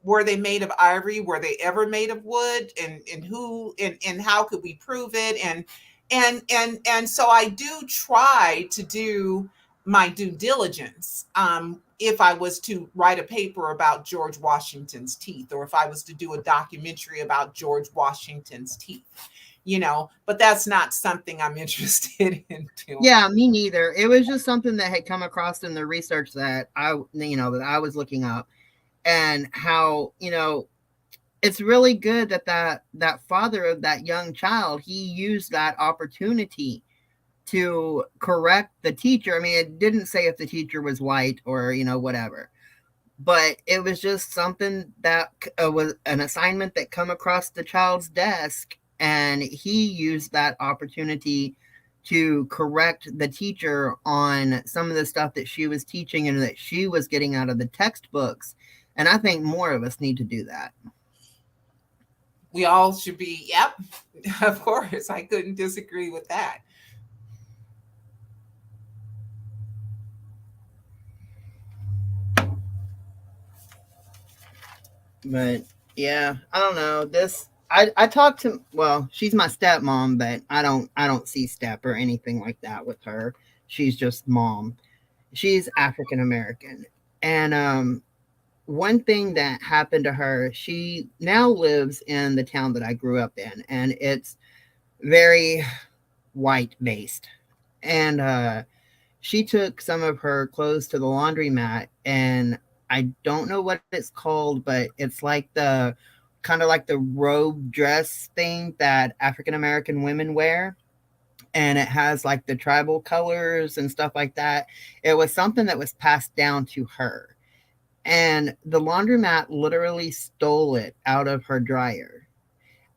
Were they made of ivory? Were they ever made of wood? And who and how could we prove it? And so I do try to do my due diligence if I was to write a paper about George Washington's teeth, or if I was to do a documentary about George Washington's teeth, but that's not something I'm interested in doing. Yeah, me neither. It was just something that had come across in the research that that I was looking up, and how, it's really good that that father of that young child, he used that opportunity to correct the teacher. I mean, it didn't say if the teacher was white or, whatever. But it was just something that was an assignment that come across the child's desk, and he used that opportunity to correct the teacher on some of the stuff that she was teaching and that she was getting out of the textbooks. And I think more of us need to do that. We all should be, yep, of course. I couldn't disagree with that. But yeah, I don't know. I talked to, well, she's my stepmom, but I don't see step or anything like that with her. She's just mom. She's African American. And one thing that happened to her, she now lives in the town that I grew up in, and it's very white based. And she took some of her clothes to the laundromat, and I don't know what it's called, but it's like the kind of like the robe dress thing that African American women wear. And it has like the tribal colors and stuff like that. It was something that was passed down to her. And the laundromat literally stole it out of her dryer.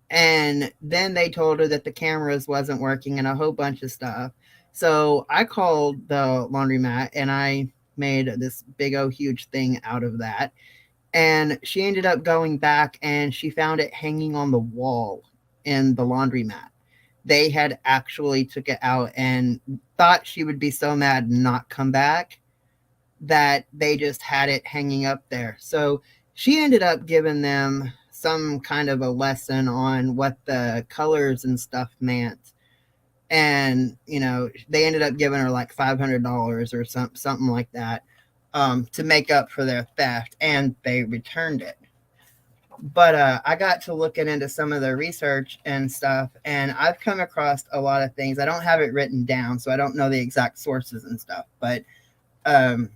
And then they told her that the cameras wasn't working and a whole bunch of stuff. So I called the laundromat and I made this big old huge thing out of that. And she ended up going back and she found it hanging on the wall in the laundromat. They had actually took it out and thought she would be so mad and not come back that they just had it hanging up there. So she ended up giving them some kind of a lesson on what the colors and stuff meant. And, you know, they ended up giving her like $500 or something like that, to make up for their theft, and they returned it. But I got to looking into some of the research and stuff, and I've come across a lot of things. I don't have it written down, so I don't know the exact sources and stuff, but um,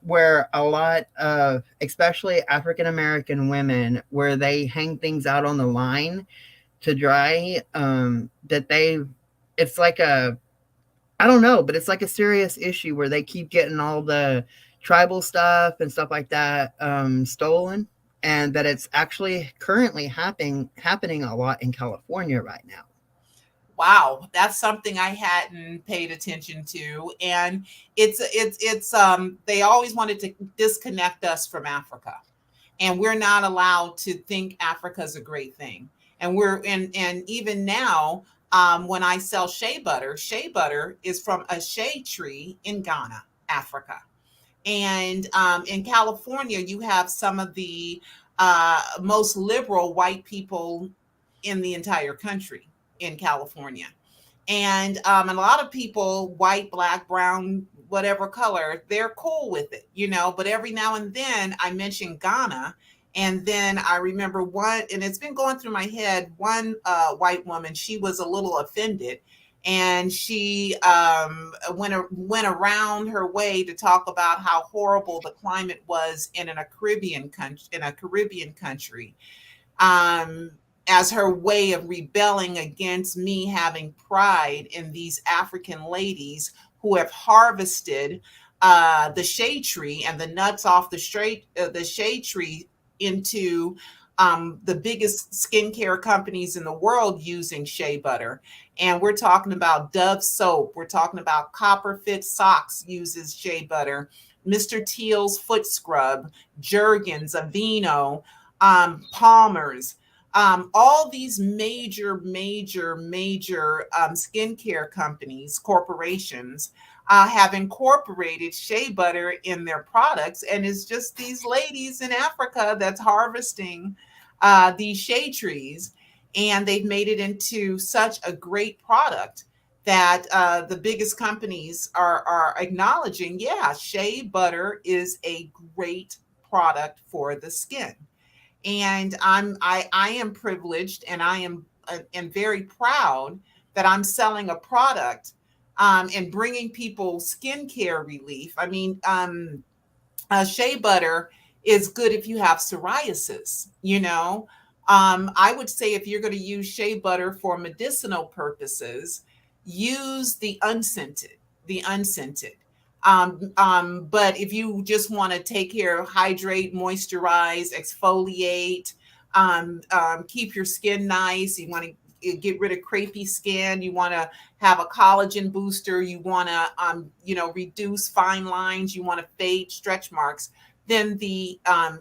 where a lot of, especially African American women, where they hang things out on the line to dry, that they, it's like a, I don't know, but it's like a serious issue where they keep getting all the tribal stuff and stuff like that stolen, and that it's actually currently happening a lot in California right now. Wow, that's something I hadn't paid attention to. And they always wanted to disconnect us from Africa. And we're not allowed to think Africa's a great thing. And even now, when I sell shea butter is from a shea tree in Ghana, Africa. And in California, you have some of the most liberal white people in the entire country in California. And a lot of people, white, black, brown, whatever color, they're cool with it, you know. But every now and then I mention Ghana, and then I remember one, and it's been going through my head. One white woman, she was a little offended, and she went around her way to talk about how horrible the climate was in a Caribbean country, um, as her way of rebelling against me having pride in these African ladies who have harvested the shade tree and the nuts off the shade tree into the biggest skincare companies in the world using shea butter. And we're talking about Dove soap. We're talking about Copperfit socks uses shea butter. Mr. Teal's foot scrub, Jergens, Aveeno, Palmer's, all these major skincare companies, corporations, have incorporated shea butter in their products. And it's just these ladies in Africa that's harvesting these shea trees. And they've made it into such a great product that the biggest companies are acknowledging, yeah, shea butter is a great product for the skin. And I am privileged, and am very proud that I'm selling a product and bringing people skincare relief. I mean, shea butter is good if you have psoriasis, you know. I would say if you're going to use shea butter for medicinal purposes, use the unscented. But if you just want to take care, hydrate, moisturize, exfoliate, keep your skin nice, you want to get rid of crepey skin, you want to have a collagen booster, you want to reduce fine lines, you want to fade stretch marks, then the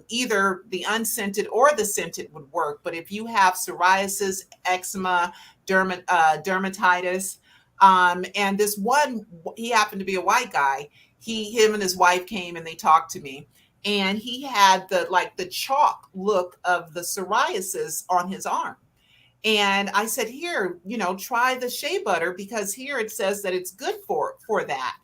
either the unscented or the scented would work. But if you have psoriasis, eczema, dermatitis, and this one, he happened to be a white guy. Him and his wife came and they talked to me, and he had the chalk look of the psoriasis on his arm. And I said, here, try the shea butter, because here it says that it's good for that.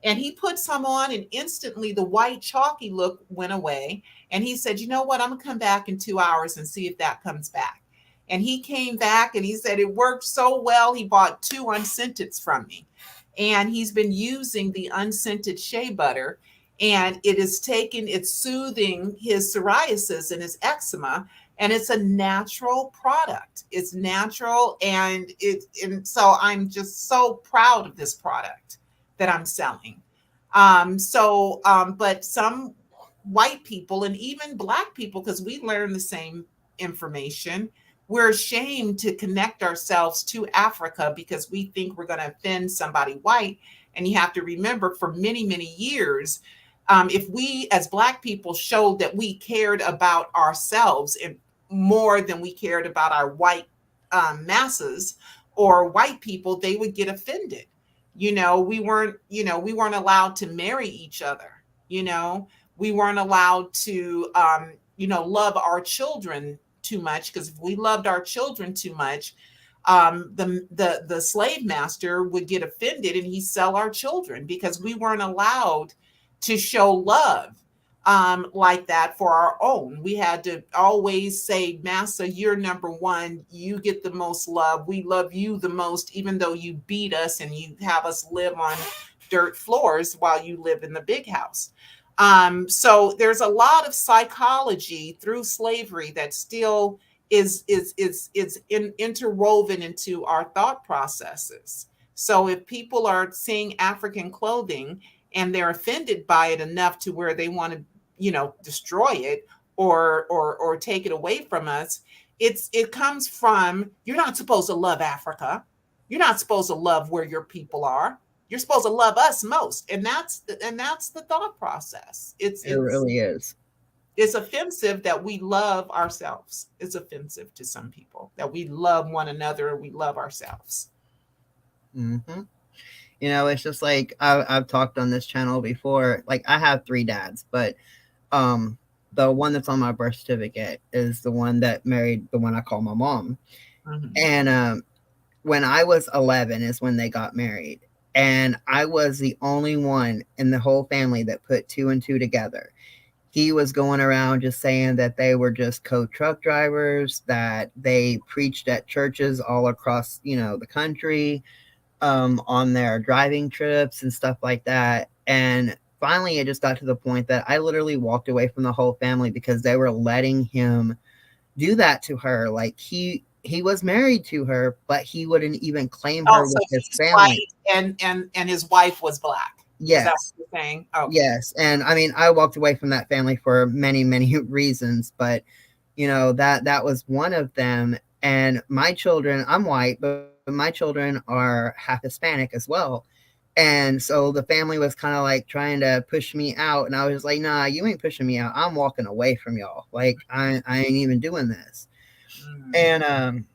And he put some on, and instantly the white chalky look went away. And he said, "You know what? I'm going to come back in 2 hours and see if that comes back." And he came back and he said it worked so well. He bought two unscented from me. And he's been using the unscented shea butter, and it is taking, it's soothing his psoriasis and his eczema. And it's a natural product. It's natural. And so I'm just so proud of this product that I'm selling. But some white people and even black people, because we learn the same information, we're ashamed to connect ourselves to Africa because we think we're going to offend somebody white. And you have to remember, for many, many years, if we as black people showed that we cared about ourselves and more than we cared about our white masses or white people, they would get offended. We weren't allowed to marry each other. You know, we weren't allowed to, love our children too much, because if we loved our children too much, the slave master would get offended and he'd sell our children, because we weren't allowed to show love like that for our own. We had to always say, "Massa, you're number one. You get the most love. We love you the most, even though you beat us and you have us live on dirt floors while you live in the big house." So there's a lot of psychology through slavery that still is interwoven into our thought processes. So if people are seeing African clothing and they're offended by it enough to where they want to, destroy it or take it away from us, it comes from, you're not supposed to love Africa. You're not supposed to love where your people are. You're supposed to love us most. And that's the thought process. It's It it's really is. it's offensive that we love ourselves. It's offensive to some people that we love one another, we love ourselves. Hmm. It's just like I've talked on this channel before. Like, I have three dads, but um, the one that's on my birth certificate is the one that married the one I call my mom. Mhm. And when I was 11 is when they got married. And I was the only one in the whole family that put two and two together. He was going around just saying that they were just truck drivers, that they preached at churches all across, the country, on their driving trips and stuff like that. And finally, it just got to the point that I literally walked away from the whole family because they were letting him do that to her. Like, he was married to her, but he wouldn't even claim Oh, her so with his he's family. white and his wife was black. Is that Yes. what you're saying? Okay. Yes. And I mean, I walked away from that family for many, many reasons, but that was one of them. And my children, I'm white, but my children are half Hispanic as well. And so the family was kind of like trying to push me out, and I was like, "Nah, you ain't pushing me out. I'm walking away from y'all. Like, I ain't even doing this." Mm. And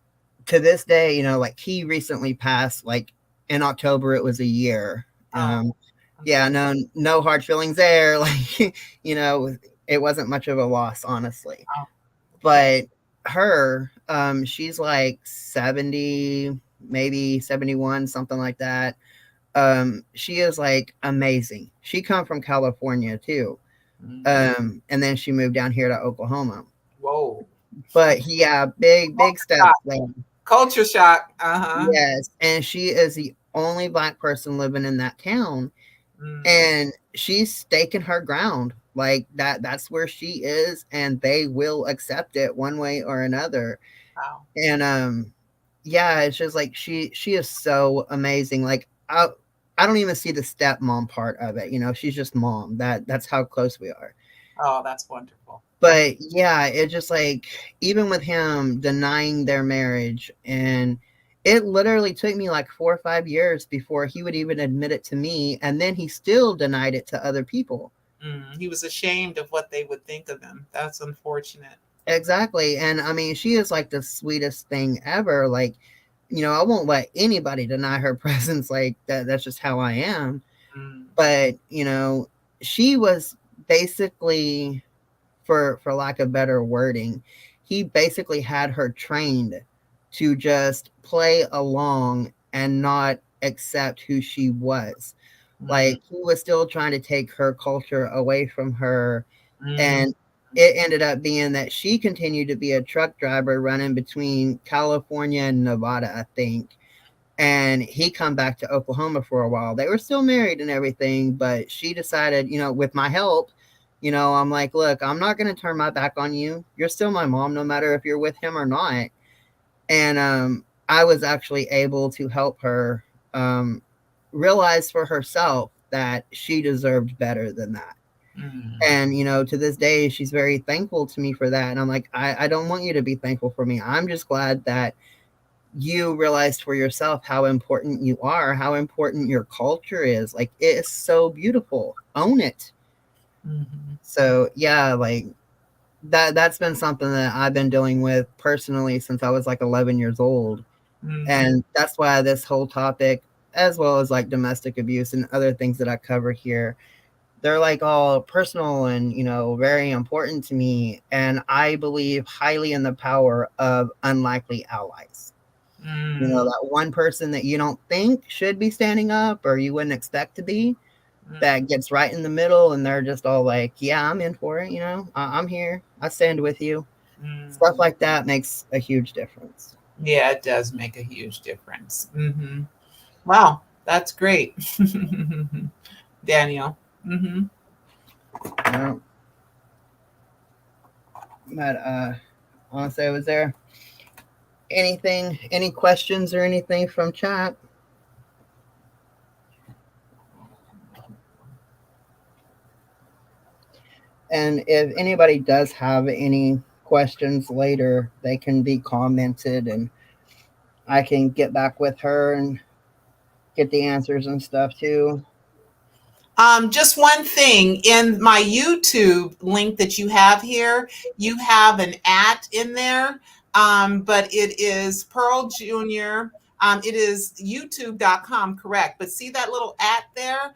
to this day, like, he recently passed. Like, in October, it was a year. Oh, I'm Yeah, sorry. no hard feelings there. Like, it wasn't much of a loss, honestly. Oh, okay. But her, she's like 70, maybe 71, something like that. She is like amazing. She come from California too. Mm. And then she moved down here to Oklahoma. Whoa. But yeah, big Culture steps shock. there. Culture shock. Uh-huh. Yes, and she is the only black person living in that town, Mm. and she's staking her ground. Like, that's where she is, and they will accept it one way or another. Wow. And yeah, it's just like she is so amazing. Like, I don't even see the stepmom part of it. She's just mom. That's how close we are. Oh, that's wonderful. But yeah, it's just like, even with him denying their marriage, and it literally took me like 4 or 5 years before he would even admit it to me, and then he still denied it to other people. He was ashamed of what they would think of him. That's unfortunate. Exactly. And I mean, she is like the sweetest thing ever. Like, I won't let anybody deny her presence. Like, that's just how I am. Mm. But she was basically, for lack of better wording, he basically had her trained to just play along and not accept who she was. Mm, Like, he was still trying to take her culture away from her, mm, and it ended up being that she continued to be a truck driver running between California and Nevada, I think. And he come back to Oklahoma for a while. They were still married and everything, but she decided, with my help, I'm like, look, I'm not going to turn my back on you. You're still my mom, no matter if you're with him or not. And I was actually able to help her um, realize for herself that she deserved better than that. mm, And to this day, she's very thankful to me for that. And I'm like, I don't want you to be thankful for me. I'm just glad that you realized for yourself how important you are, how important your culture is. Like, it is so beautiful. Own it. mhm, So yeah, like that's been something that I've been dealing with personally since I was like 11 years old. mhm, And that's why this whole topic, as well as like domestic abuse and other things that I cover here, they're like all personal and very important to me. And I believe highly in the power of unlikely allies. mm, That one person that you don't think should be standing up or you wouldn't expect to be, mm, that gets right in the middle and they're just all like, yeah, I'm in for it. I'm here. I stand with you. mm. Stuff like that makes a huge difference. Yeah, it does make a huge difference. Wow, that's great, Daniel. You know? But honestly, was there any questions or anything from chat? And if anybody does have any questions later, they can be commented and I can get back with her and get the answers and stuff too. Just one thing in my YouTube link that you have here, you have an at in there, but it is Pearl Jr. It is youtube.com, correct? But see that little at there?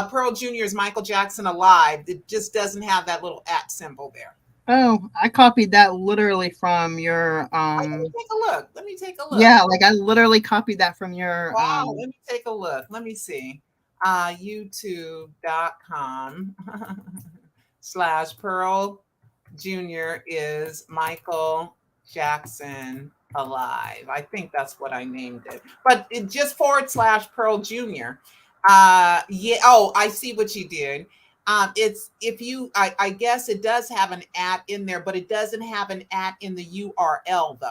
Pearl Jr. is Michael Jackson alive. It just doesn't have that little at symbol there. Oh, I copied that literally from your Let me take a look. Let me take a look. yeah, like I literally copied that from your Wow, let me take a look. Let me see. YouTube.com slash Pearl Jr. is Michael Jackson alive. I think that's what I named it. But it just forward slash Pearl Jr. Yeah. Oh, I see what you did. It's if you I guess it does have an at in there, but it doesn't have an at in the URL though.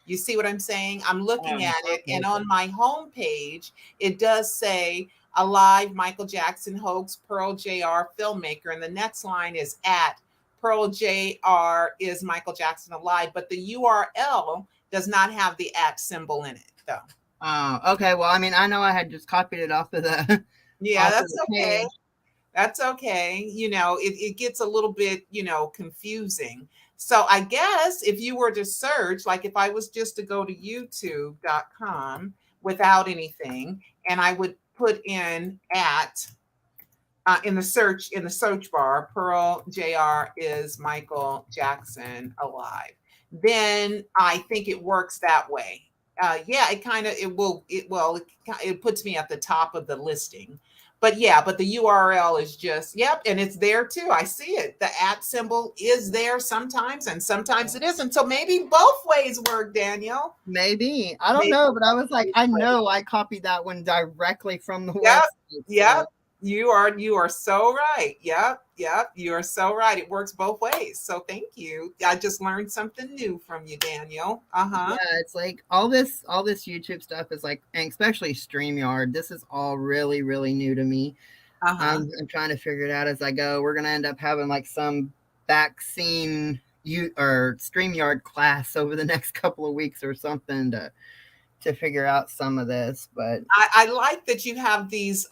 You see what I'm saying? I'm looking at it, and okay. on my home page, it does say alive Michael Jackson hoax Pearl Jr. filmmaker, and the next line is at Pearl Jr. is Michael Jackson alive, but the URL does not have the at symbol in it though. Okay. Well, I mean, I know I had just copied it off of the Yeah, off of that's the okay. page. That's okay. It gets a little bit, confusing. So I guess if you were to search, like if I was just to go to youtube.com without anything, and I would put in at in the search bar, Pearl Jr. is Michael Jackson alive. Then I think it works that way. Yeah, it kind of it puts me at the top of the listing. But yeah, but the URL is just yep, and it's there too. I see it. The at symbol is there sometimes, and sometimes it isn't. So maybe both ways work, Daniel. Maybe I don't Maybe know, but I was like, both I ways. know I copied that one directly from the Yep. website. Yep. So You are so right. Yep. Yep. You are so right. It works both ways. So thank you. I just learned something new from you, Daniel. Uh-huh. yeah, it's like all this YouTube stuff is like, and especially StreamYard. This is all really really new to me. Uh-huh. I'm trying to figure it out as I go. We're gonna end up having like some back scene you or StreamYard class over the next couple of weeks or something to figure out some of this. But I like that you have these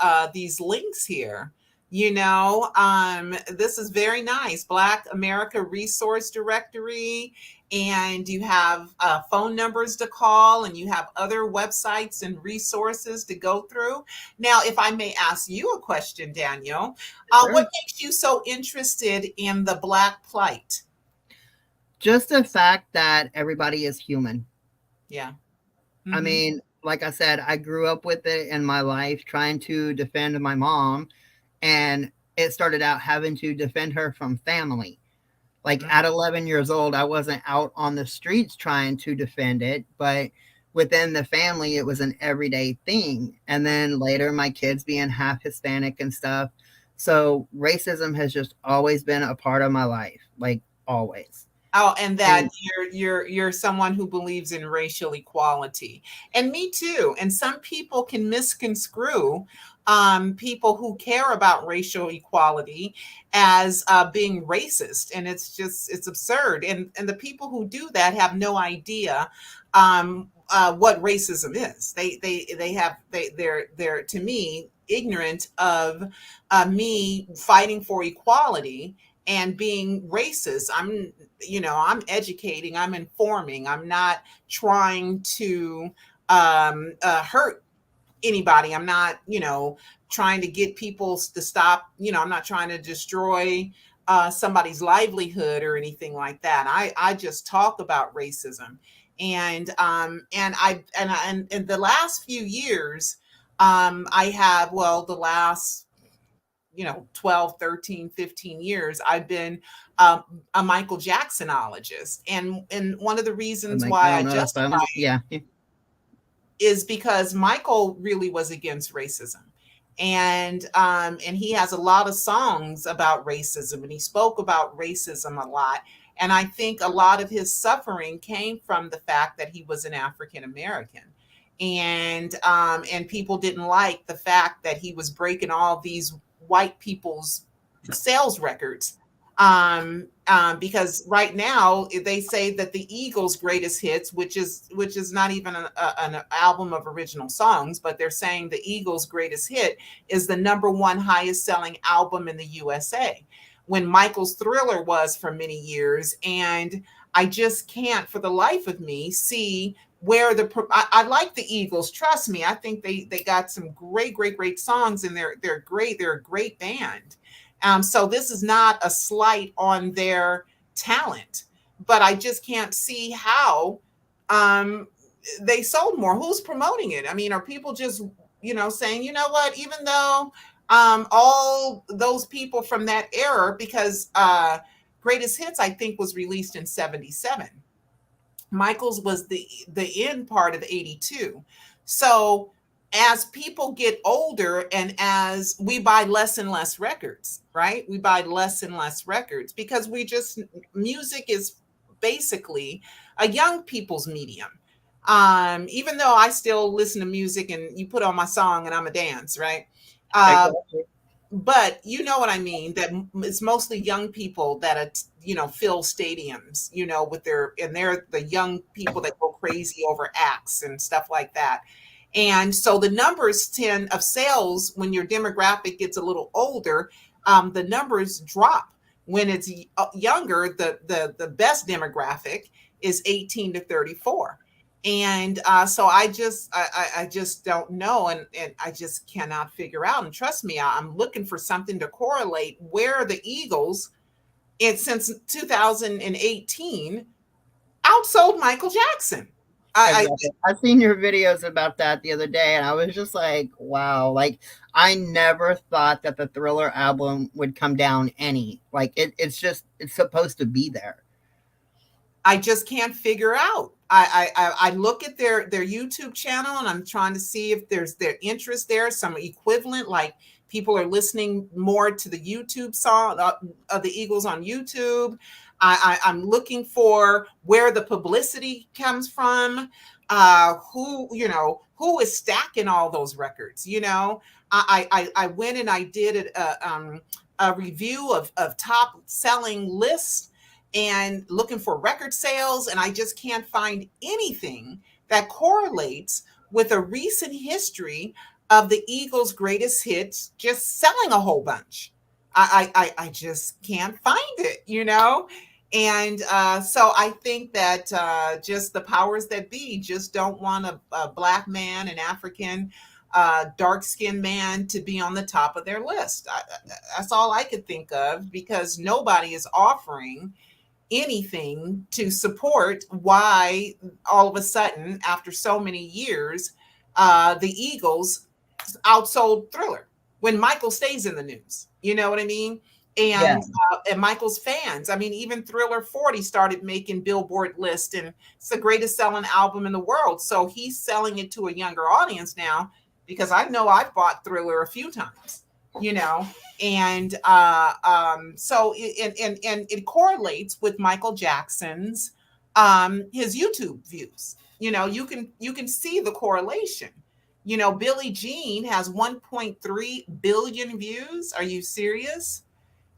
links here. This is very nice. Black America Resource Directory, and you have phone numbers to call, and you have other websites and resources to go through. Now, if I may ask you a question, Daniel, what sure, makes you so interested in the Black plight? just the fact that everybody is human. Yeah. I Mm-hmm. mean, like I said, I grew up with it in my life trying to defend my mom, and it started out having to defend her from family. Like Mhm. at 11 years old, I wasn't out on the streets trying to defend it, but within the family, it was an everyday thing. And then later, my kids being half Hispanic and stuff. So racism has just always been a part of my life, like always. Oh, and that And you're someone who believes in racial equality, and me too. And some people can misconstrue people who care about racial equality as being racist, and it's absurd. And the people who do that have no idea what racism is. They're to me ignorant of me fighting for equality and being racist. I'm educating, I'm informing, I'm not trying to hurt anybody. I'm not, trying to get people to stop, I'm not trying to destroy somebody's livelihood or anything like that. I just talk about racism. And in the last few years, I have, well, the last 12, 13, 15 years, I've been a Michael Jacksonologist. And one of the I'm reasons like, I why I don't know if justify I'm, yeah, is because Michael really was against racism. And he has a lot of songs about racism, and he spoke about racism a lot. And I think a lot of his suffering came from the fact that he was an African American. And people didn't like the fact that he was breaking all these white people's sales records. Because right now they say that the Eagles' greatest hits, which is not even an album of original songs, but they're saying the Eagles' greatest hit is the number one highest selling album in the USA, when Michael's Thriller was for many years. And I just can't, for the life of me, see where I like the Eagles. Trust me, I think they got some great songs, and they're great. They're a great band. So this is not a slight on their talent, but I just can't see how um, they sold more. Who's promoting it? I mean, are people just saying, you know what, even though all those people from that era, because Greatest Hits I think was released in 77. Michael's was the end part of 82. So as people get older, and as we buy less and less records, right? We buy less and less records because music is basically a young people's medium. Even though I still listen to music, and you put on my song and I'm a dance, right? Uh, exactly. but you know what I mean, that it's mostly young people that fill stadiums, with and they're the young people that go crazy over acts and stuff like that. And so the numbers tend of sales, when your demographic gets a little older, the numbers drop. When it's younger, the best demographic is 18 to 34. And so I just don't know, and I just cannot figure out. And trust me, I'm looking for something to correlate where the Eagles, since 2018, outsold Michael Jackson. I Exactly. I seen your videos about that the other day, and I was just like, wow. Like, I never thought that the Thriller album would come down any. Like, it's supposed to be there. I just can't figure out. I look at their YouTube channel, and I'm trying to see if there's their interest there, some equivalent, like people are listening more to the YouTube song of the Eagles on YouTube. I'm looking for where the publicity comes from, who is stacking all those records. I went and I did a review of top selling lists and looking for record sales, and I just can't find anything that correlates with a recent history of the Eagles' greatest hits just selling a whole bunch. I just can't find it. And so I think that just the powers that be just don't want a black man, an African, dark skinned man, to be on the top of their list. That's all I could think of, because nobody is offering anything to support why all of a sudden, after so many years, the Eagles outsold Thriller when Michael stays in the news. You know what I mean? Yeah, And Michael's fans. I mean, even Thriller 40 started making Billboard list, and it's the greatest selling album in the world. So he's selling it to a younger audience now because I know I've bought Thriller a few times. You know, and so and it correlates with Michael Jackson's his YouTube views. You know, you can see the correlation. You know, Billie Jean has 1.3 billion views. Are you serious?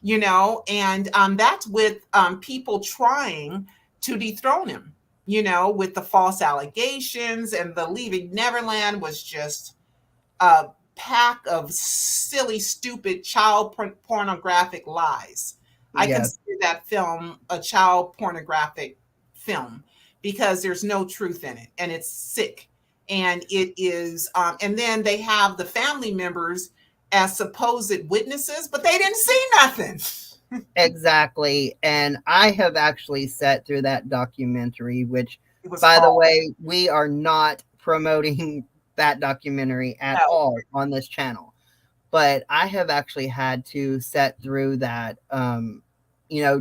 You know, and that's with people trying to dethrone him, you know, with the false allegations, and the Leaving Neverland was just a pack of silly, stupid child pornographic lies. I yeah, consider that film a child pornographic film because there's no truth in it, and it's sick. And it is, and then they have the family members as supposed witnesses, but they didn't see nothing. exactly. And I have actually sat through that documentary, which, It was by the horrible. way, we are not promoting that documentary at No, all on this channel. But I have actually had to set through that,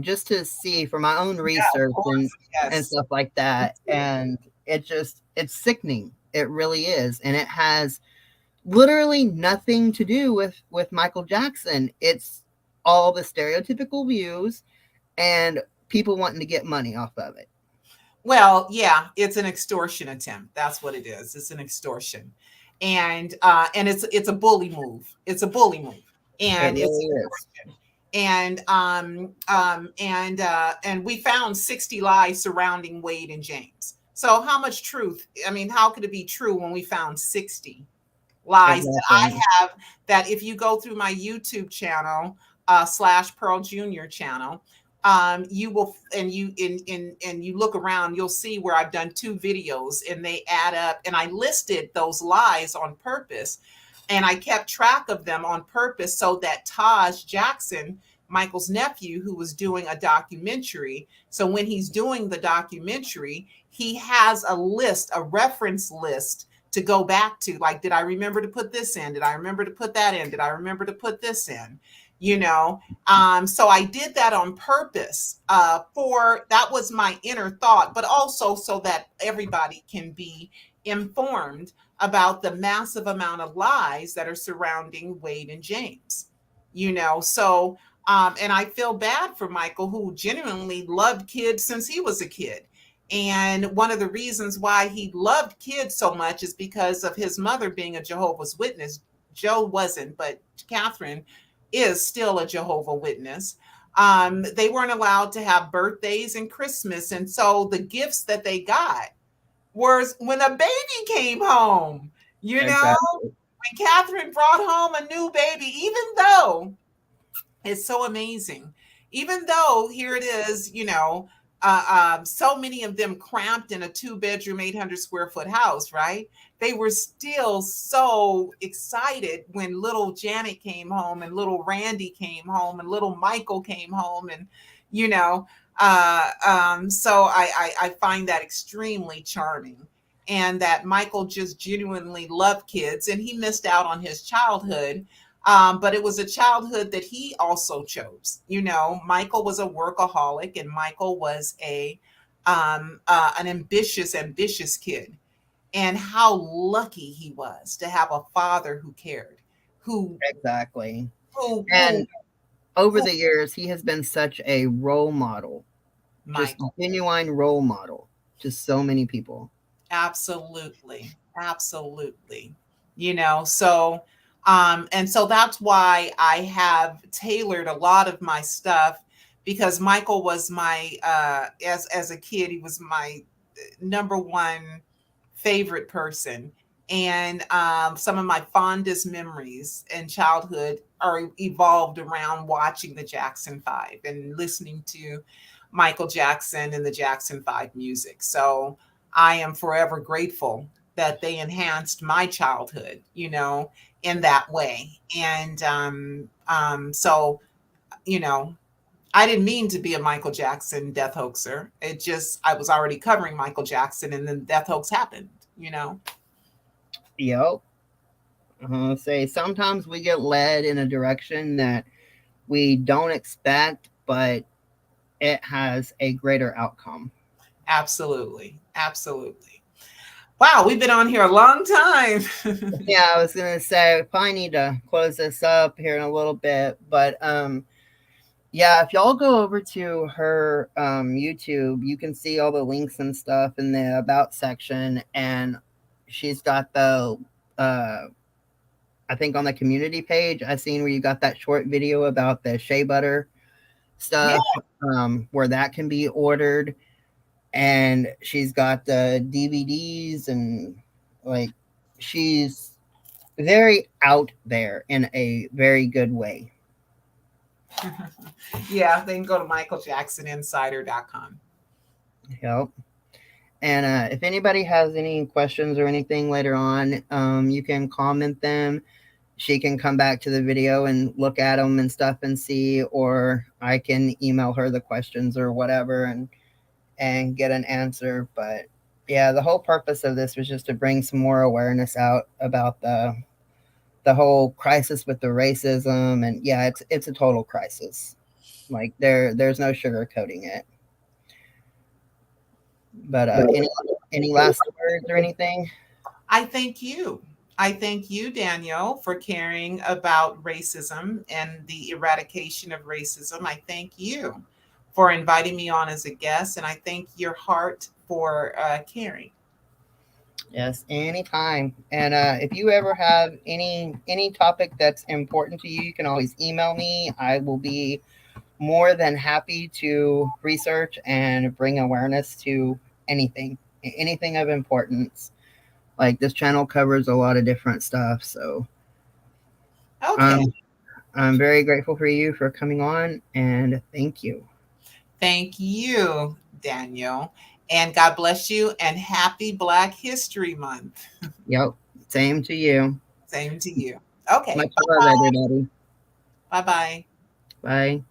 just to see for my own yeah, of research and course, yes. stuff like Me that. too. And it's sickening. It really is, and it has literally nothing to do with Michael Jackson. It's all the stereotypical views and people wanting to get money off of it. Well, yeah, it's an extortion attempt. That's what it is. It's an extortion, and it's a bully move. It's a bully move, It and it's really is. extortion. And we found 60 lies surrounding Wade and James. So how much truth? I mean, how could it be true when we found 60 lies that I Exactly. have? That if you go through my YouTube channel slash Pearl Junior channel, you will and you and you look around, you'll see where I've done two videos and they add up, and I listed those lies on purpose, and I kept track of them on purpose so that Taj Jackson, Michael's nephew, who was doing a documentary, so when he's doing the documentary, he has a list, a reference list to go back to. Like, did I remember to put this in? Did I remember to put that in? Did I remember to put this in? You know, so I did that on purpose. For that was my inner thought, but also so that everybody can be informed about the massive amount of lies that are surrounding Wade and James. You know, so and I feel bad for Michael, who genuinely loved kids since he was a kid. And one of the reasons why he loved kids so much is because of his mother being a Jehovah's Witness. Joe wasn't, but Catherine is still a Jehovah Witness. They weren't allowed to have birthdays and Christmas. And so the gifts that they got was when a baby came home, you know, Exactly. when Catherine brought home a new baby, even though it's so amazing. Even though here it is, you know, so many of them cramped in a two-bedroom, 800 square foot house, right? They were still so excited when little Janet came home and little Randy came home and little Michael came home. And, you know, so I find that extremely charming. And that Michael just genuinely loved kids and he missed out on his childhood, but it was a childhood that he also chose. You know, Michael was a workaholic, and Michael was a an ambitious kid. And how lucky he was to have a father who cared, who Exactly. who who And over who the years, he has been such a role model, just Michael. genuine role model to so many people. Absolutely. Absolutely. You know, so and so that's why I have tailored a lot of my stuff, because Michael was my as a kid, he was my number one favorite person. And some of my fondest memories in childhood are evolved around watching the Jackson Five and listening to Michael Jackson and the Jackson Five music. So I am forever grateful that they enhanced my childhood, you know, in that way. And so, you know, I didn't mean to be a Michael Jackson death hoaxer. It just, I was already covering Michael Jackson and then death hoax happened, you know? Yep. Say sometimes we get led in a direction that we don't expect, but it has a greater outcome. Absolutely. Absolutely. Wow, we've been on here a long time. Yeah, I was gonna say we probably need to close this up here in a little bit, but yeah, if y'all go over to her YouTube, you can see all the links and stuff in the about section, and she's got the uh I think on the community page I seen where you got that short video about the shea butter Yeah. stuff, where that can be ordered, and she's got the DVDs and like she's very out there in a very good way. Yeah, they can go to michaeljacksoninsider.com. Yep. And if anybody has any questions or anything later on, you can comment them. She can come back to the video and look at them and stuff and see, or I can email her the questions or whatever and get an answer. But yeah, the whole purpose of this was just to bring some more awareness out about the whole crisis with the racism, and yeah, it's a total crisis. Like there's no sugarcoating it. But any last words or anything? I thank you. I thank you, Daniel, for caring about racism and the eradication of racism. I thank you for inviting me on as a guest, and I thank your heart for caring. Yes, anytime. And if you ever have any topic that's important to you, you can always email me. I will be more than happy to research and bring awareness to anything of importance. Like this channel covers a lot of different stuff, so Okay. um, I'm very grateful for you for coming on, and thank you. Thank you, Daniel. And God bless you and happy Black History Month. Yep, same to you. Same to you. Okay. Much love, everybody. Bye bye. Bye.